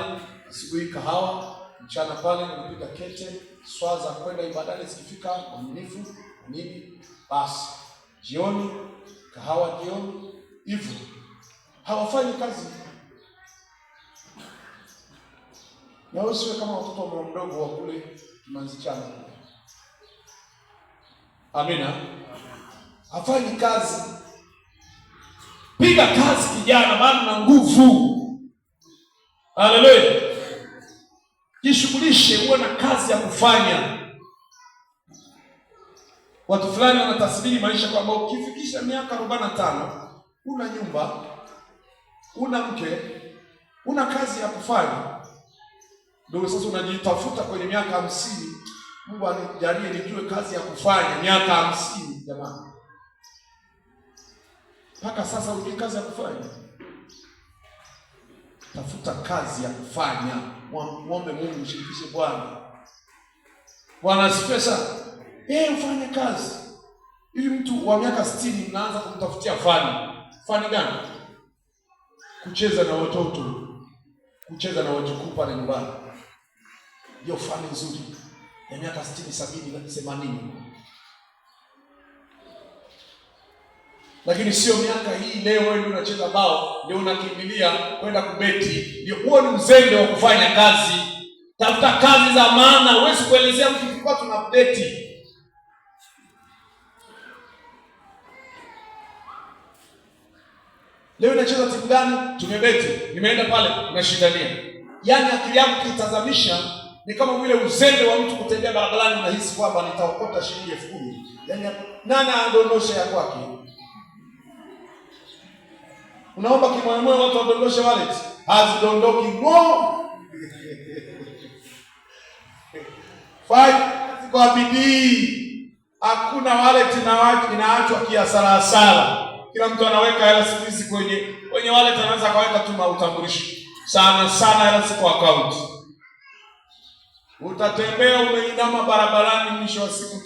asubuhi kahawa, mchana pale wanapiga kete, swaza kwenda ibadani zikifika, mwaminifu nini, basi jioni kahawa, jioni hivyo. Hawafanyi kazi. Na usiwe kama watoto wa mama mdogo wa kule Manzichana. Amina. Hafanyi kazi. Piga kazi kijana, maana na nguvu. Haleluya. Jishughulishe, uwe na kazi ya kufanya. Watu fulani wanatasbiri maisha kwamba ukifikisha miaka 45, una nyumba, una mke, una kazi ya kufanya. Ndio sasa unajitafuta kwenye miaka 50. Mungu anijalie nijue kazi ya kufanya miaka 50 jamani. Mpaka sasa ujue kazi ya kufanya. Tafuta kazi ya kufanya. Muombe Mungu, mshirikishe Bwana. Bwana asifiwe sana. Ufanye kazi. Ili mtu wa miaka 60 mnaanza kumtafutia fani. Fani gani? Kucheza na watoto. Kucheza na wajukuu pale nyumbani. Ndio fani nzuri. Ya miaka 60, 70 na 80. Lakini sio miaka hii leo wewe ndio unacheza bao, ndio unakimbilia kwenda kubeti. Ndio huo ni uzembe wa kufanya kazi. Tafuta kazi za maana. Huwezi kuelezea mtu kwa tuna beti. Leo unacheza timu gani? Tumebeti. Nimeenda pale, unashindania. Yaani akili yako kitazamisha ni kama vile uzembe wa mtu kutembea barabarani, unahisi kwamba nitaokota shilingi 10,000. Yaani nani andondoshe ya kwake? Unaomba kimoyomoyo watu wadondoshe wallet. Hazidondoki ngo. Kwa bidii. Hakuna wallet inaachwa kiasala. Kila mtu anaweka hela siku hizi kwenye wallet, anaweza kaweka tu utambulisho. Sana hela si kwa account. Utatembea umeinama barabarani, mwisho wa siku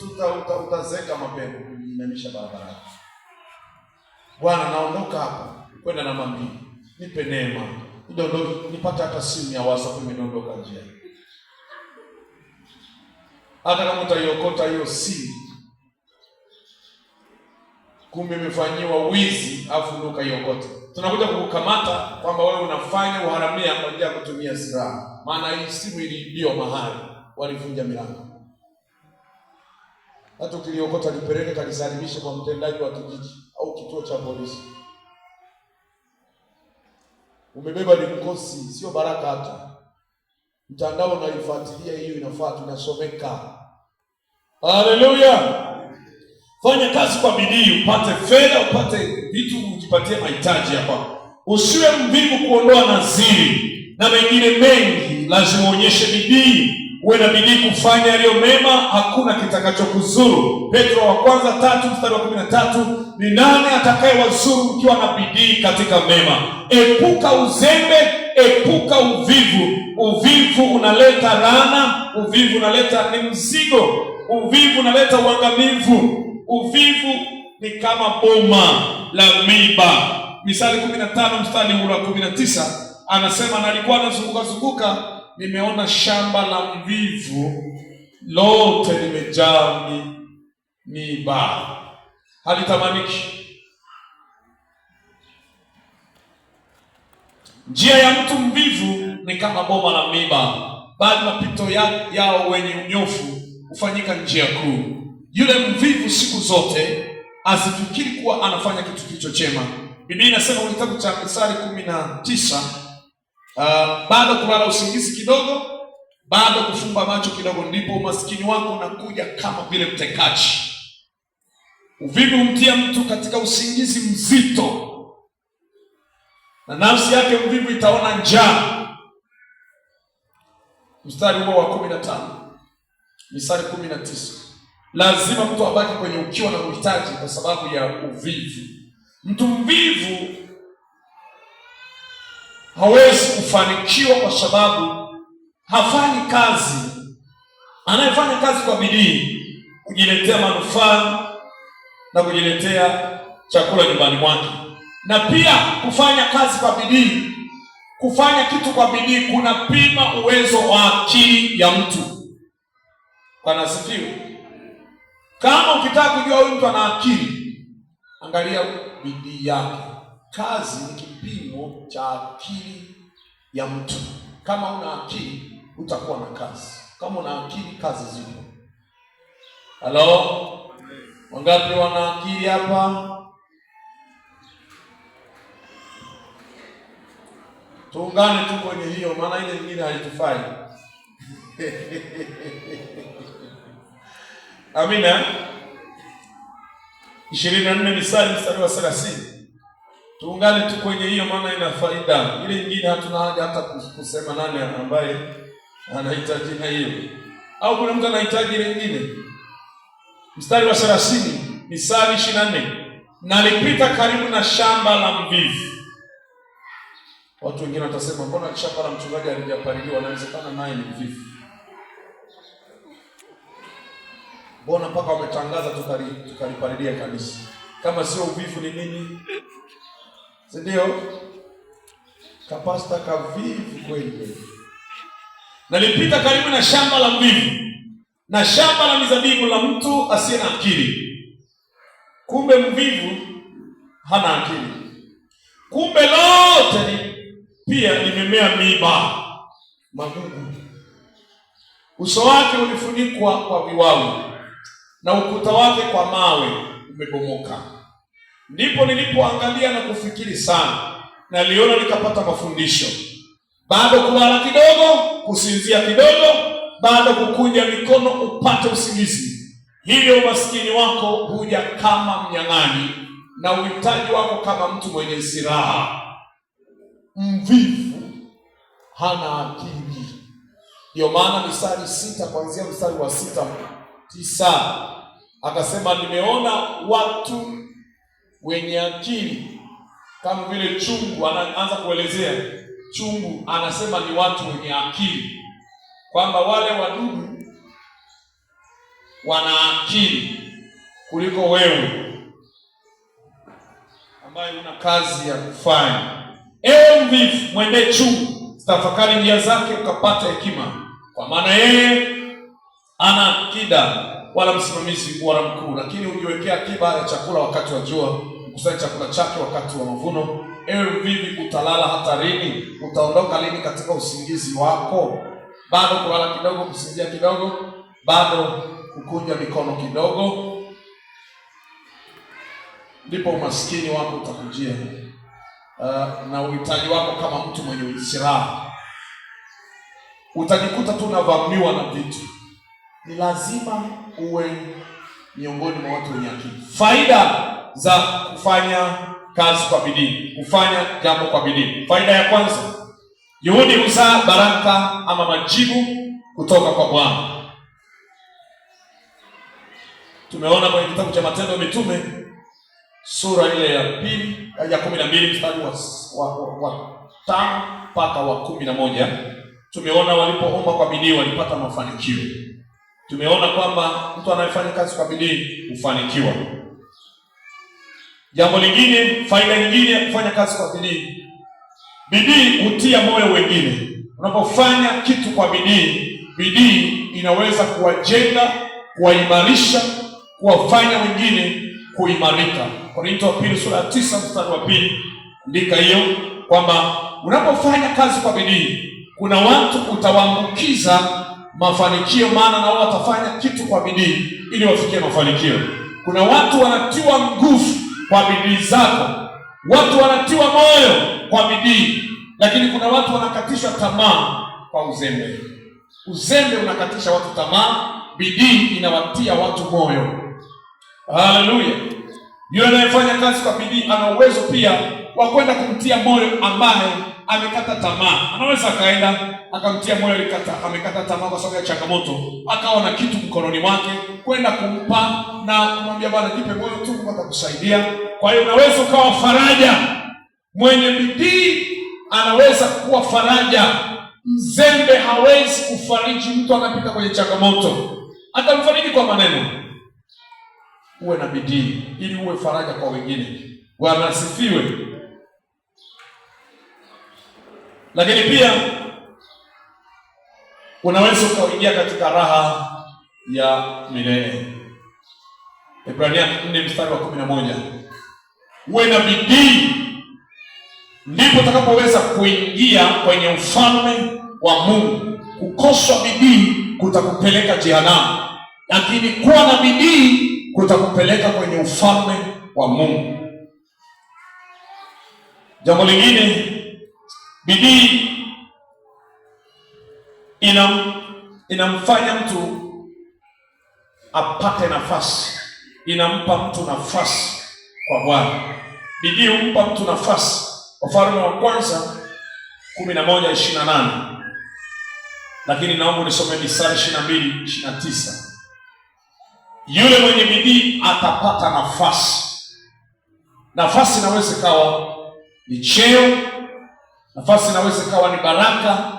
utazeka mapema kuinamisha barabarani. Bwana, naondoka hapa kwenda na mami. Nipe neema. Nipate hata simu ya WhatsApp imeondoka njia. Hata kama utaiokota hiyo simu, kumbe imefanyiwa wizi, afu ndio kaiokota. Tunakuja kukukamata kwamba wewe unafanya uharamia kwa njia ya kutumia silaha. Maana hii simu iliibiwa mahali, walivunja milango. Hata ukiliokota lipeleke kalisalimishe kwa mtendaji wa kijiji au kituo cha polisi. Umebeba ni mkosi, sio baraka hata. Mtandao unaifuatilia, hiyo inafaa, tunasomeka. Haleluya. Fanya kazi kwa bidii, upate fedha, upate vitu, ujipatie mahitaji hapa. Usiwe mvivu kuondoa nadhiri na mengine mengi. Lazima uonyeshe bidii. Uwe na bidii kufanya yaliyo mema, hakuna kitakachokuzuru. Petro wa kwanza 3:13, ni nani atakayewazuru mkiwa na bidii katika mema? Epuka uzembe, epuka uvivu. Uvivu unaleta laana, uvivu unaleta ni mzigo, uvivu unaleta uangamivu. Uvivu ni kama boma la miba. Misali 15:19 anasema, nalikuwa nazunguka, nimeona shamba la mvivu lote limejaa miba, halitamaniki. Njia ya mtu mvivu ni kama boma la miba, bali mapito yao wenye unyofu hufanyika njia kuu. Yule mvivu siku zote asifikiri kuwa anafanya kitu kilicho chema. Biblia inasema kwenye kitabu cha Mithali 19, bado kulala usingizi kidogo, bado kufumba macho kidogo, ndipo umaskini wako unakuja kama vile mtekaji. Uvivu humtia mtu katika usingizi mzito, na nafsi yake mvivu itaona njaa. Mstari huo wa 15, Mithali 19. Lazima mtu abaki kwenye ukiwa na uhitaji kwa sababu ya uvivu. Mtu mvivu hawezi kufanikiwa kwa sababu hafanyi kazi. Anayefanya kazi kwa bidii kujiletea manufaa na kujiletea chakula nyumbani mwake. Na pia kufanya kazi kwa bidii, kufanya kitu kwa bidii kunapima uwezo wa akili ya mtu. Bwana asifiwe. Kama ukitaka kujua huyu mtu ana akili, angalia bidii yake. Kazi ni kipimo cha akili ya mtu. Kama una akili, utakuwa na kazi. Kama una akili, kazi zipo. Halo? Wangapi wana akili hapa? Tuungane tu kwenye hiyo, maana ile nyingine haitufai. Amina. 24 mstari wa 30. Tuungane tu kwenye hiyo, maana ina faida. Ile nyingine hatuna haja hata kusema nani ambaye anahitaji na hiyo. Au kuna mtu anahitaji ile nyingine? Mstari wa 30, Mithali 24. Nalipita karibu na shamba la mvivu. Watu wengine watasema mbona shamba la mchungaji halijapaliliwa? Inawezekana naye ni mvivu. Mbona mpaka wametangaza tukalipalilia kanisa? Kama sio uvivu ni nini? Si ndio? Kapasta kavivu kweli. Nalipita karibu na shamba la mvivu, na shamba la mizabibu la mtu asiye na akili. Kumbe mvivu hana akili. Kumbe lote pia limemea miiba, magugu. Uso wake ulifunikwa kwa viwawi, na ukuta wake kwa mawe umebomoka. Ndipo nilipoangalia na kufikiri sana, na niliona nikapata mafundisho. Bado kulala kidogo, kusinzia kidogo, bado kukunja mikono upate usingizi. Hivyo umaskini wako huja kama mnyang'anyi, na uhitaji wako kama mtu mwenye silaha. Mvivu hana akili. Ndio maana Mithali 6 kuanzia mstari wa 6-9 akasema, nimeona watu wenye akili kama vile chungu. Anaanza kuelezea chungu, anasema ni watu wenye akili, kwamba wale wadudu wana akili kuliko wewe ambaye una kazi ya kufanya. Ewe mvivu, mwende chungu, tafakari njia zake ukapata hekima, kwa maana yeye ana akida wala msimamizi wala mkuu. Lakini ujiwekea akiba ya chakula wakati wa jua, ukusanye chakula chake wakati wa mavuno. Ewe mvivu, utalala hata lini? Utaondoka lini katika usingizi wako? Bado kulala kidogo, kusinzia kidogo, bado kukunja mikono kidogo, ndipo umaskini wako utakujia, na uhitaji wako kama mtu mwenye silaha. Utajikuta tu unavamiwa na vitu. Ni lazima uwe miongoni mwa watu wenye akili. Faida za kufanya kazi kwa bidii, kufanya jambo kwa bidii. Faida ya kwanza, juhudi huzaa baraka ama majibu kutoka kwa Bwana. Tumeona kwenye kitabu cha Matendo ya Mitume sura ile ya 12 mstari wa 5 mpaka wa 11. Tumeona walipoomba kwa bidii walipata mafanikio. Tumeona kwamba mtu anayefanya kazi kwa bidii hufanikiwa. Jambo lingine, faida nyingine ya kufanya kazi kwa bidii, bidii hutia moyo wengine. Unapofanya kitu kwa bidii, bidii inaweza kuwajenga, kuwaimarisha, kuwafanya wengine kuimarika. Korinto wa pili sura ya 9 mstari wa 2 andika hiyo, kwamba unapofanya kazi kwa bidii kuna watu utawaambukiza mafanikio, maana na wao watafanya kitu kwa bidii ili wafikie mafanikio. Kuna watu wanatiwa nguvu kwa bidii zako, watu wanatiwa moyo kwa bidii, lakini kuna watu wanakatishwa tamaa kwa uzembe. Uzembe unakatisha watu tamaa, bidii inawatia watu moyo. Haleluya! Yule anayefanya kazi kwa bidii ana uwezo pia wa kwenda kumtia moyo ambaye amekata tamaa. Anaweza akaenda akamtia moyo amekata tamaa kwa sababu ya changamoto, akawa na kitu mkononi mwake, kwenda kumpa na kumwambia, bwana, jipe moyo tu, Mungu atakusaidia. Kwa hiyo unaweza ukawa faraja. Mwenye bidii anaweza kuwa faraja. Mzembe hawezi kufariji mtu anapita kwenye changamoto, atamfariji kwa maneno. Uwe na bidii ili uwe faraja kwa wengine. Bwana asifiwe. Lakini pia unaweza ukaingia katika raha ya milele. Ibrania 4:11. Uwe na bidii, ndipo utakapoweza kuingia kwenye ufalme wa Mungu. Kukosa bidii kutakupeleka jehanamu, lakini kuwa na bidii kutakupeleka kwenye ufalme wa Mungu. Jambo lingine, bidii inamfanya mtu apate nafasi, inampa mtu nafasi kwa Bwana. Bidii humpa mtu nafasi. Wafalme wa kwanza 11:28. Lakini naomba nisome Misali 22:29. Yule mwenye bidii atapata nafasi. Nafasi inaweza ikawa ni cheo, nafasi inaweza ikawa ni baraka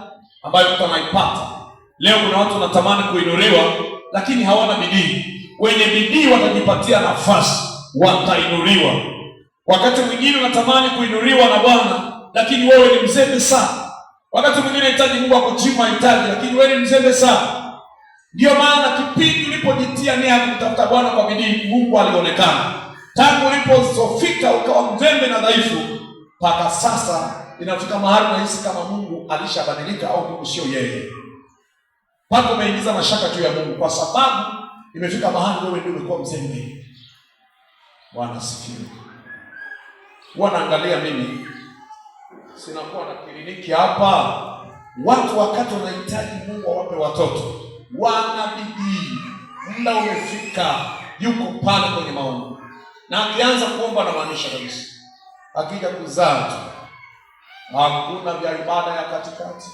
ambayo mtu anaipata. Leo kuna watu wanatamani kuinuliwa lakini hawana bidii. Wenye bidii watajipatia nafasi, watainuliwa. Wakati mwingine unatamani kuinuliwa na Bwana lakini wewe ni mzembe sana. Wakati mwingine unahitaji Mungu akujibu mahitaji lakini wewe ni mzembe sana. Ndio maana kipindi ulipojitia nia kumtafuta Bwana kwa bidii, Mungu alionekana. Tangu ulipozofika ukawa mzembe na dhaifu, mpaka sasa inafika mahali unahisi kama Mungu alishabadilika au Mungu sio yeye. Mpaka umeingiza mashaka juu ya Mungu kwa sababu imefika mahali wewe ndio umekuwa mzembe. Bwana asifiwe. Wanaangalia mimi sinakuwa na kliniki hapa. Watu wakati wanahitaji Mungu awape watoto, wana bidii, muda umefika, yuko pale kwenye maombi, na akianza kuomba anamaanisha kabisa. Akija kuzaa tu, hakuna vya ibada ya katikati,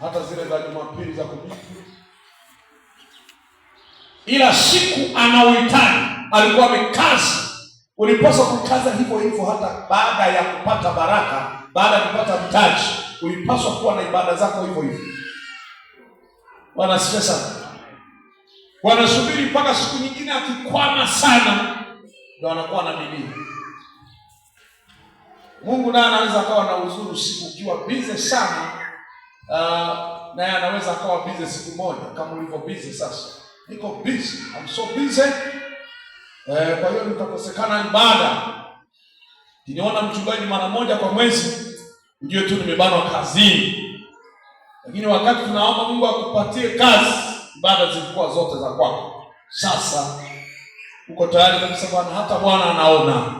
hata zile za Jumapili za kubiku. Ila siku anaohitaji alikuwa amekaza. Ulipaswa kukaza hivyo hivyo hata baada ya kupata baraka, baada ya kupata mtaji, ulipaswa kuwa na ibada zako hivyo hivyo. Wanasikia sana. Wanasubiri mpaka siku nyingine akikwama sana ndio anakuwa na bidii. Mungu naye anaweza akawa na uzuri siku ukiwa busy sana, naye anaweza akawa busy siku moja kama ulivyo busy sasa. Niko busy, I'm so busy. Kwa hiyo nitakosekana ibada. Niona mchungaji mara moja kwa mwezi, ujue tu nimebanwa kazini. Lakini wakati tunaomba Mungu akupatie kazi, ibada zilikuwa zote za kwako. Sasa uko tayari kabisa Bwana, hata Bwana anaona.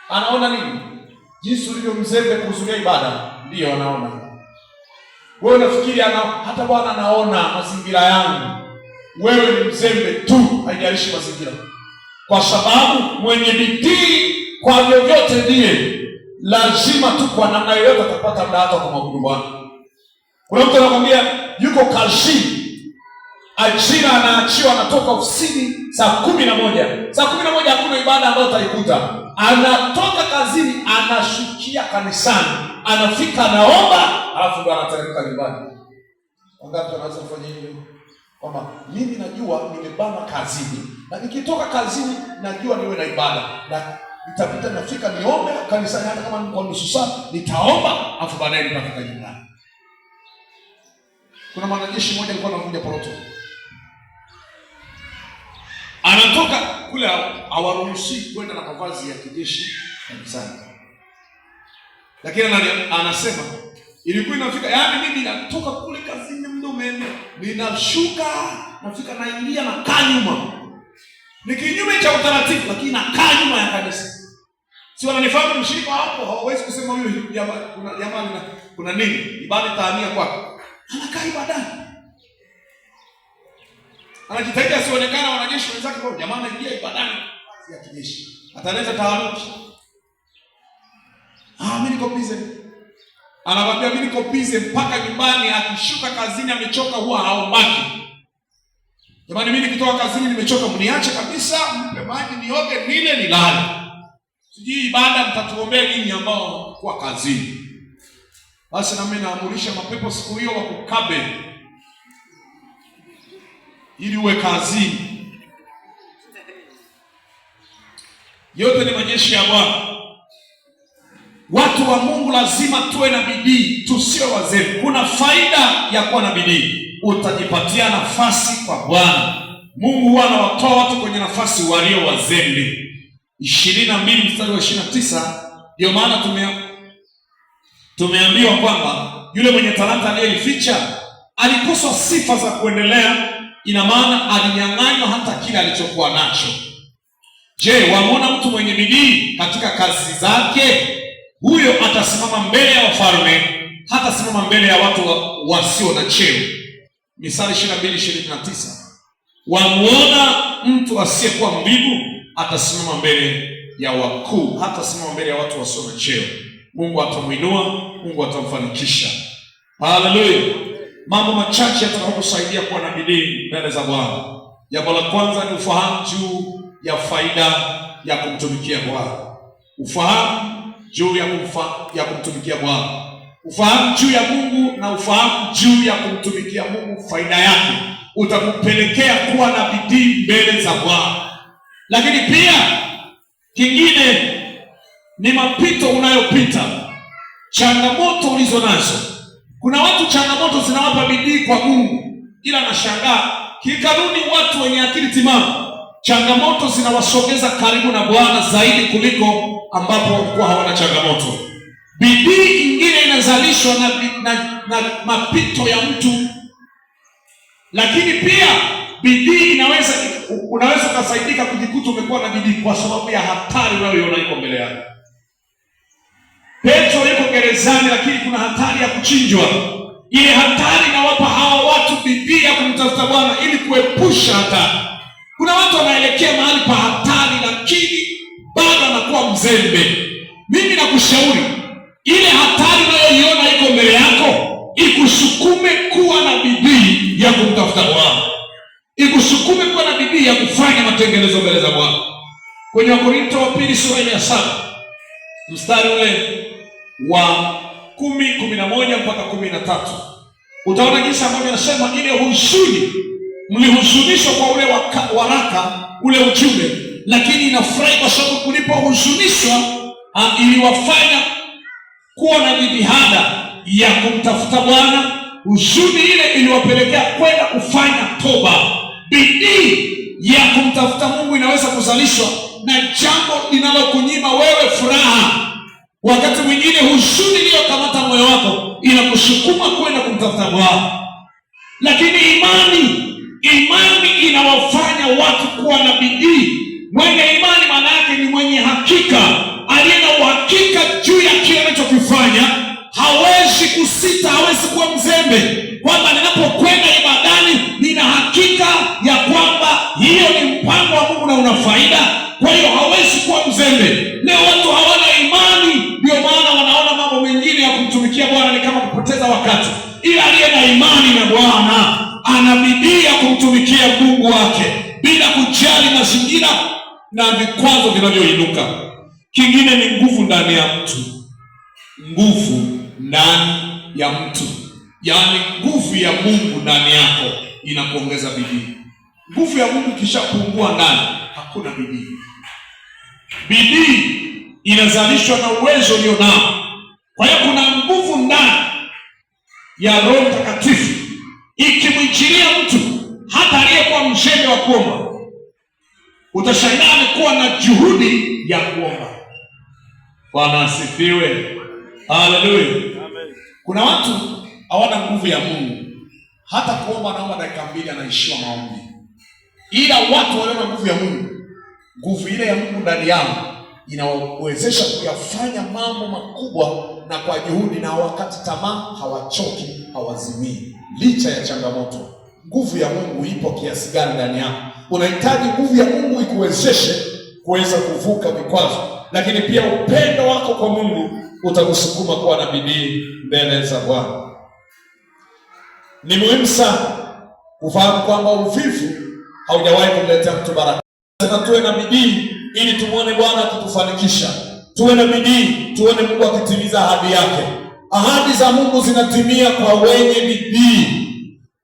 Anaona nini? Jinsi ulivyo mzembe kuhudhuria ibada, ndio anaona. Wewe unafikiri hata Bwana anaona mazingira yangu. Wewe ni mzembe tu, haijalishi mazingira. Kwa sababu mwenye bidii kwa vyovyote ndiye lazima tu kwa namna yoyote atapata muda hata kumwabudu Bwana. Kuna mtu anakwambia yuko kazini, ajira anaachiwa, anatoka ofisini saa 11. Saa 11 hakuna ibada ambayo utaikuta. Anatoka kazini, anashukia kanisani, anafika anaomba, alafu ndo anateremka nyumbani. Wangapi wanaweza kufanya hivyo? Kwamba mimi najua nimebana kazini, na nikitoka kazini najua niwe na ibada, na nitapita nafika niombe kanisani, hata kama ni kwa nusu saa nitaomba, afu baadaye nitafika nyumbani. Kuna mwanajeshi mmoja alikuwa anakuja Poroto, anatoka kule, hawaruhusi kwenda na mavazi ya kijeshi kanisani, lakini anasema ilikuwa inafika, yaani mimi natoka kule kazini ninashuka, nafika naingia na kaa nyuma. Ni kinyume cha utaratibu, lakini na kaa nyuma ya kanisa. Si wananifahamu mshirika hapo, hawawezi kusema huyu jamani kuna nini? Ibada taania kwake. Anakaa ibadani. Anajitahidi asionekane wanajeshi wenzake kwa jamaa anaingia ibadani ya kijeshi. Ataleta taharuki. Mimi niko busy. Anawaambia mimi niko busy mpaka nyumbani, akishuka kazini amechoka huwa haombaki. Jamani mimi nikitoka kazini nimechoka, mniache kabisa, mpe maji nioge nile nilale. Sijui ibada mtatuombea nini ambao kwa kazini. Basi na mimi naamurisha mapepo siku hiyo wakukabe ili uwe kazini. Yote ni majeshi ya Bwana. Watu wa Mungu lazima tuwe na bidii, tusiwe wazembe. Kuna faida ya kuwa na bidii. Utajipatia nafasi kwa Bwana. Mungu huwa anawatoa watu kwenye nafasi walio wazembe. 22 mstari wa 29, ndio maana tumeambiwa kwamba yule mwenye talanta aliyeificha alikoswa sifa za kuendelea. Ina maana alinyang'anywa hata kile alichokuwa nacho. Je, wamuona mtu mwenye bidii katika kazi zake? Huyo atasimama mbele ya wafalme, hata simama mbele ya watu wasio na cheo. Misali 22:29. Wamuona mtu asiyekuwa mvivu atasimama mbele ya wakuu, hata simama mbele ya watu wasio na cheo. Mungu atamuinua, Mungu atamfanikisha. Haleluya. Mambo machache yatakayokusaidia kuwa na bidii mbele za Bwana. Jambo la kwanza ni ufahamu juu ya faida ya kumtumikia Bwana. Ufahamu juu ya kumtumikia Bwana. Ufahamu juu ya Mungu na ufahamu juu ya kumtumikia Mungu, faida yake utakupelekea kuwa na bidii mbele za Bwana. Lakini pia kingine ni mapito unayopita, changamoto ulizo nazo. Kuna watu changamoto zinawapa bidii kwa Mungu, ila nashangaa kikanuni watu wenye akili timamu changamoto zinawasogeza karibu na Bwana zaidi kuliko ambapo walikuwa hawana changamoto. Bidii ingine inazalishwa na mapito ya mtu, lakini pia bidii unaweza kusaidika kujikuta umekuwa na bidii kwa sababu ya hatari unayoiona iko mbele yako. Petro yuko gerezani, lakini kuna hatari ya kuchinjwa. Ile hatari inawapa hawa watu bidii ya kumtafuta Bwana ili kuepusha hatari. Kuna watu wanaelekea mahali pa hatari, lakini bado anakuwa mzembe. Mimi nakushauri ile hatari unayoiona iko mbele yako ikusukume kuwa na bidii ya kumtafuta Bwana, ikusukume kuwa na bidii ya kufanya matengenezo mbele za Bwana. Kwenye Wakorintho wa pili sura ya 7 mstari ule wa 11 mpaka 13 utaona jinsi ambavyo anasema ile huzuni, mlihuzunishwa kwa ule waraka, ule ujumbe, lakini inafurahi kwa sababu kulipohuzunishwa iliwafanya kuwa na jitihada ya kumtafuta Bwana. Huzuni ile iliwapelekea kwenda kufanya toba. Bidii ya kumtafuta Mungu inaweza kuzalishwa na jambo linalokunyima wewe furaha. Wakati mwingine huzuni iliyokamata moyo wako inakusukuma kwenda kumtafuta Bwana. Lakini imani inawafanya watu kuwa na bidii. Mwenye imani maana yake ni mwenye hakika, aliye na uhakika juu ya kile anachokifanya. Hawezi kusita, hawezi kuwa mzembe, kwamba ninapokwenda ibadani nina hakika ya kwamba hiyo ni mpango wa Mungu na una faida. Kwa hiyo hawezi kuwa mzembe. Leo watu hawana imani, ndio maana wanaona mambo mengine ya kumtumikia Bwana ni kama kupoteza wakati. Ila aliye na imani na Bwana ana bidii ya kumtumikia Mungu wake bila kujali mazingira na vikwazo vinavyoinuka. Kingine ni nguvu ndani ya mtu. Nguvu ndani ya mtu, yaani nguvu ya Mungu ndani yako inakuongeza bidii. Nguvu ya Mungu ikishapungua ndani, hakuna bidii. Bidii inazalishwa na uwezo ulio nao. Kwa hiyo kuna nguvu ndani ya Roho Mtakatifu ikimwichilia mtu, hata aliyekuwa mzembe wa kuomba utashangaa amekuwa na juhudi ya kuomba. Bwana asifiwe. Haleluya. Kuna watu hawana nguvu ya Mungu, hata kuomba naomba dakika 2 anaishiwa maombi. Ila watu walio na nguvu ya Mungu, nguvu ile ya Mungu ndani yao inawawezesha kuyafanya mambo makubwa na kwa juhudi, na wakati tamaa hawachoki, hawazimii licha ya changamoto. Nguvu ya Mungu ipo kiasi gani ndani yako? Unahitaji nguvu ya Mungu ikuwezeshe kuweza kuvuka vikwazo, lakini pia upendo wako kwa Mungu utakusukuma kuwa na bidii mbele za Bwana. Ni muhimu sana ufahamu kwamba uvivu haujawahi kumletea mtu baraka. Sasa tuwe na bidii ili tumuone Bwana akitufanikisha. Tuwe na bidii tuone Mungu akitimiza ahadi yake. Ahadi za Mungu zinatimia kwa wenye bidii.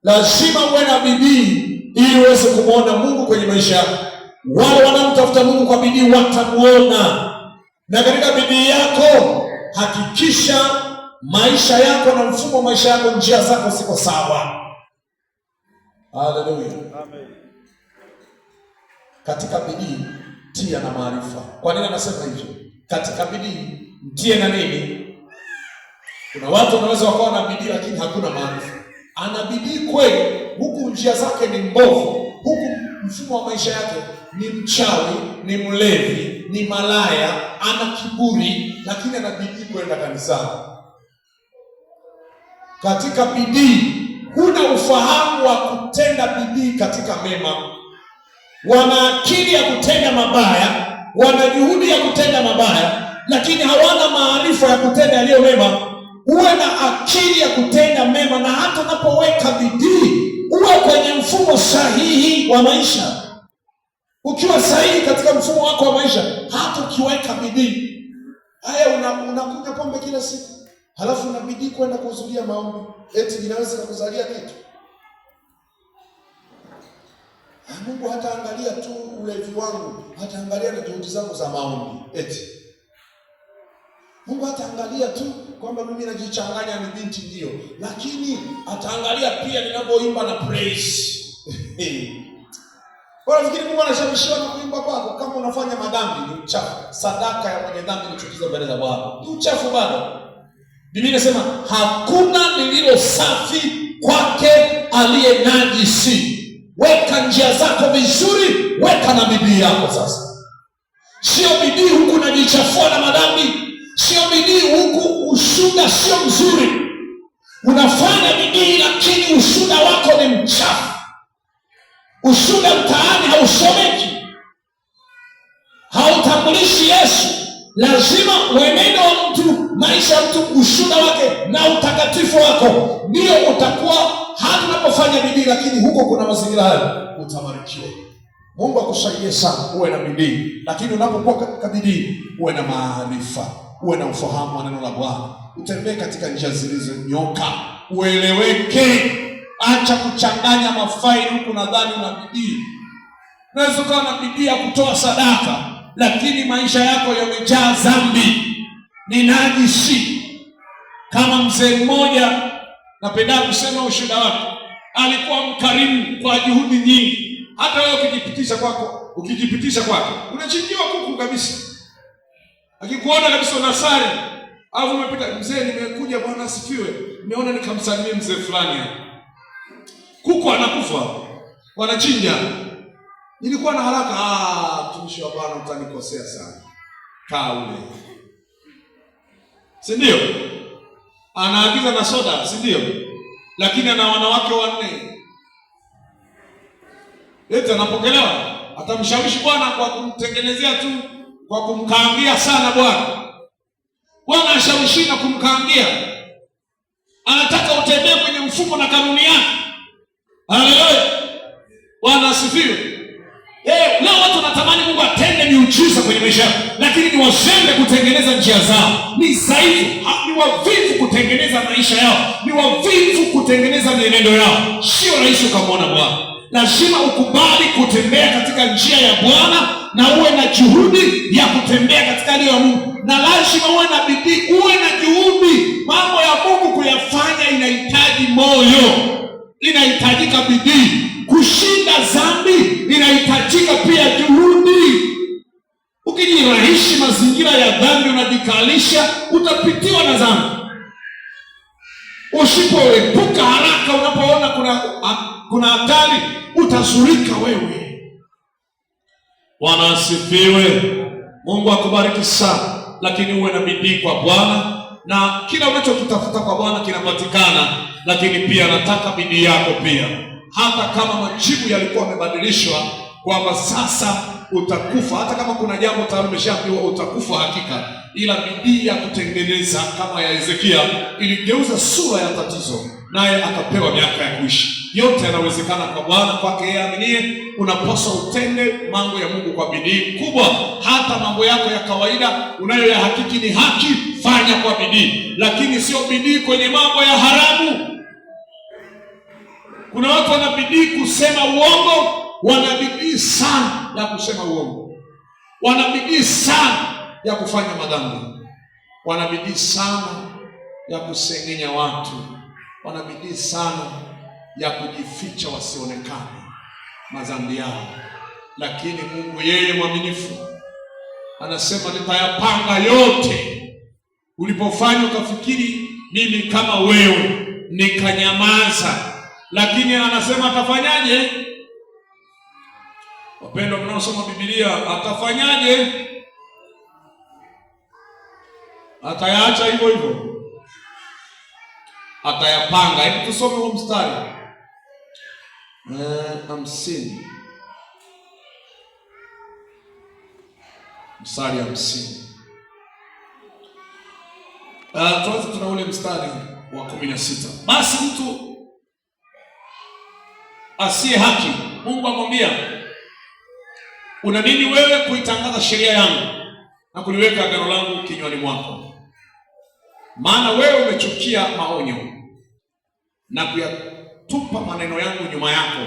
Lazima uwe na bidii ili uweze kumuona Mungu kwenye maisha yako. Wale wanaomtafuta Mungu kwa bidii watamuona. Na katika bidii yako hakikisha maisha yako na mfumo wa maisha yako, njia zako ziko sawa. Haleluya. Amen. Katika bidii tia na maarifa. Kwa nini anasema hivyo? Katika bidii mtie na nini? Kuna watu wanaweza wakawa na bidii lakini hakuna maarifa. Ana bidii kweli, huku njia zake ni mbovu, huku mfumo wa maisha yake ni mchawi, ni mlevi, ni malaya, ana kiburi, lakini ana bidii kwenda kanisani. Katika bidii huna ufahamu wa kutenda bidii katika mema. Wana akili ya kutenda mabaya, wana juhudi ya kutenda mabaya, lakini hawana maarifa ya kutenda yaliyo mema. Uwe na akili ya kutenda mema, na hata unapoweka bidii uwe kwenye mfumo sahihi wa maisha. Ukiwa sahihi katika mfumo wako wa maisha, hata ukiweka bidii. Haya, unakunywa pombe kila siku, halafu una bidii kwenda kuhudhuria maombi, eti inaweza kukuzalia kitu? Mungu hataangalia tu ulevi wangu, hataangalia na juhudi zangu za maombi. Eti Mungu hataangalia tu kwamba mimi najichanganya ni binti ndio, lakini ataangalia pia ninapoimba na praise. Kwa nafikiri Mungu anashawishiwa na kuimba kwako. Kama unafanya madhambi ni uchafu. Sadaka ya mwenye dhambi ni chukizo mbele za Bwana. Ni uchafu bado. Biblia inasema hakuna lililo safi kwake aliye najisi. Weka njia zako vizuri, weka na bidii yako sasa. Sio bidii huku unajichafua na madhambi. Sio bidii huku ushuda sio mzuri. Unafanya bidii lakini ushuda wako ni mchafu. Ushuda mtaani hausomeki, hautambulishi Yesu. Lazima mwenendo wa mtu, maisha ya mtu, ushuda wake na utakatifu wako ndio utakuwa. Hata unapofanya bidii lakini huko kuna mazingira hayo, utabarikiwa. Mungu akusaidie sana uwe na bidii, lakini unapokuwa katika bidii uwe na maarifa, uwe na ufahamu wa neno la Bwana, utembee katika njia zilizonyoka, ueleweke. Acha kuchanganya mafaili huku nadhani una bidii. Unaweza kuwa na bidii ya kutoa sadaka, lakini maisha yako yamejaa dhambi, ni najisi. Kama mzee mmoja, napenda kusema ushuhuda wake, alikuwa mkarimu kwa juhudi nyingi. Hata wewe ukijipitisha kwake unachinjiwa kuku kabisa. Akikuona kabisa unasali, au umepita, mzee nimekuja Bwana asifiwe, nimeona nikamsalimie mzee fulani hapa. Kuku anakufa, wanachinja. Nilikuwa na haraka, mtumishi wa Bwana utanikosea sana. Kaa ule. Si ndio? Anaagiza na soda, si ndio? Lakini ana wanawake 4. Eti anapokelewa, atamshawishi Bwana kwa kumtengenezea tu, kwa kumkaangia sana Bwana. Bwana ashawishi na kumkaangia. Anataka utembee kwenye mfumo na kanuni yake. Haleluya. Bwana asifiwe. Leo watu wanatamani Mungu atende miujiza kwenye maisha yao, lakini ni wazembe kutengeneza njia zao. Ni dhaifu, ni wavivu kutengeneza maisha yao. Ni wavivu kutengeneza mienendo yao. Sio rahisi ukamwona Bwana. Lazima ukubali kutembea katika njia ya Bwana na uwe na juhudi ya kutembea katika njia ya Mungu. Na lazima uwe na bidii, uwe na juhudi. Mambo ya Mungu kuyafanya inahitaji moyo. Inahitajika bidii. Kushinda dhambi inahitajika pia juhudi. Ukijirahishi mazingira ya dhambi, unajikalisha, utapitiwa na dhambi. Usipoepuka haraka, unapoona kuna hatari, utazurika wewe. Bwana asifiwe. Mungu akubariki sana, lakini uwe na bidii kwa Bwana, na kila unachokitafuta kwa Bwana kinapatikana, lakini pia nataka bidii yako pia. Hata kama majibu yalikuwa yamebadilishwa kwamba sasa utakufa, hata kama kuna jambo tayari umeshaambiwa utakufa hakika, ila bidii ya kutengeneza kama ya Hezekia iligeuza sura ya tatizo, naye akapewa miaka ya kuishi. Yote yanawezekana kwa Bwana, kwake yeye aaminie. Unapaswa utende mambo ya Mungu kwa bidii kubwa. Hata mambo yako ya kawaida unayoyahakiki ni haki, fanya kwa bidii, lakini sio bidii kwenye mambo ya haramu. Kuna watu wana bidii kusema uongo, wana bidii sana ya kusema uongo, wana bidii sana ya kufanya madhambi, wana bidii sana ya kusengenya watu, wana bidii sana ya kujificha wasionekane madhambi yao. Lakini Mungu yeye mwaminifu anasema nitayapanga yote. Ulipofanya ukafikiri mimi kama wewe, nikanyamaza, lakini anasema atafanyaje? Wapendwa mnaosoma Biblia, atafanyaje? Atayaacha hivyo hivyo, atayapanga. Hebu tusome huo mstari 50, mstari 50. Tuanze tuna ule mstari wa 16. Basi mtu asiye haki, Mungu amwambia, una nini wewe kuitangaza sheria yangu na kuliweka agano langu kinywani mwako? Maana wewe umechukia maonyo na kuyatupa maneno yangu nyuma yako.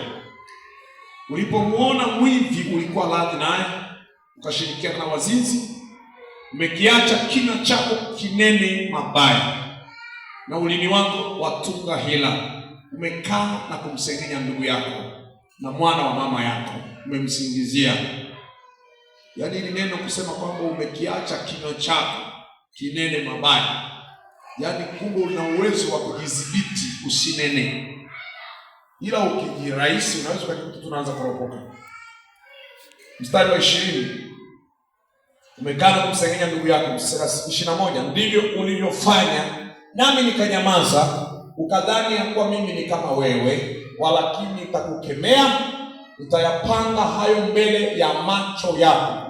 Ulipomuona mwivi ulikuwa radhi naye, ukashirikiana na wazinzi. Umekiacha kinywa chako kinene mabaya, na ulimi wako watunga hila. Umekaa na kumsengenya ndugu yako na mwana wa mama yako umemsingizia. Yaani ni neno kusema kwamba umekiacha kinywa chako kinene mabaya, yaani kumbe una uwezo wa kujidhibiti usinene, ila ukijirahisi unaweza kujikuta tunaanza kuropoka. Mstari wa 20, umekaa na kumsengenya ndugu yako. 21, ndivyo ulivyofanya nami nikanyamaza, ukadhani ya kuwa mimi ni kama wewe, walakini nitakukemea, nitayapanga hayo mbele ya macho yako.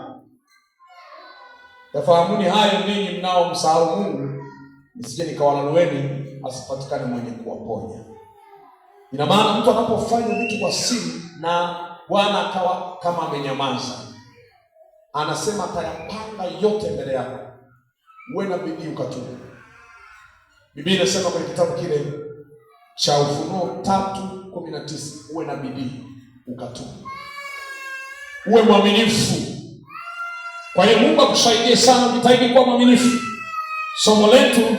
Yafahamuni hayo ninyi mnaomsahau Mungu, nisije nikawalalueni, asipatikane mwenye kuwaponya. Ina maana mtu anapofanya vitu kwa siri na Bwana akawa kama amenyamaza, anasema atayapanga yote mbele yako. Uwe na bidii ukatubu. Biblia inasema kwenye kitabu kile cha Ufunuo 3:19, uwe na bidii ukatubu, uwe mwaminifu. Kwa hiyo Mungu akusaidie sana, jitahidi kuwa mwaminifu. Somo letu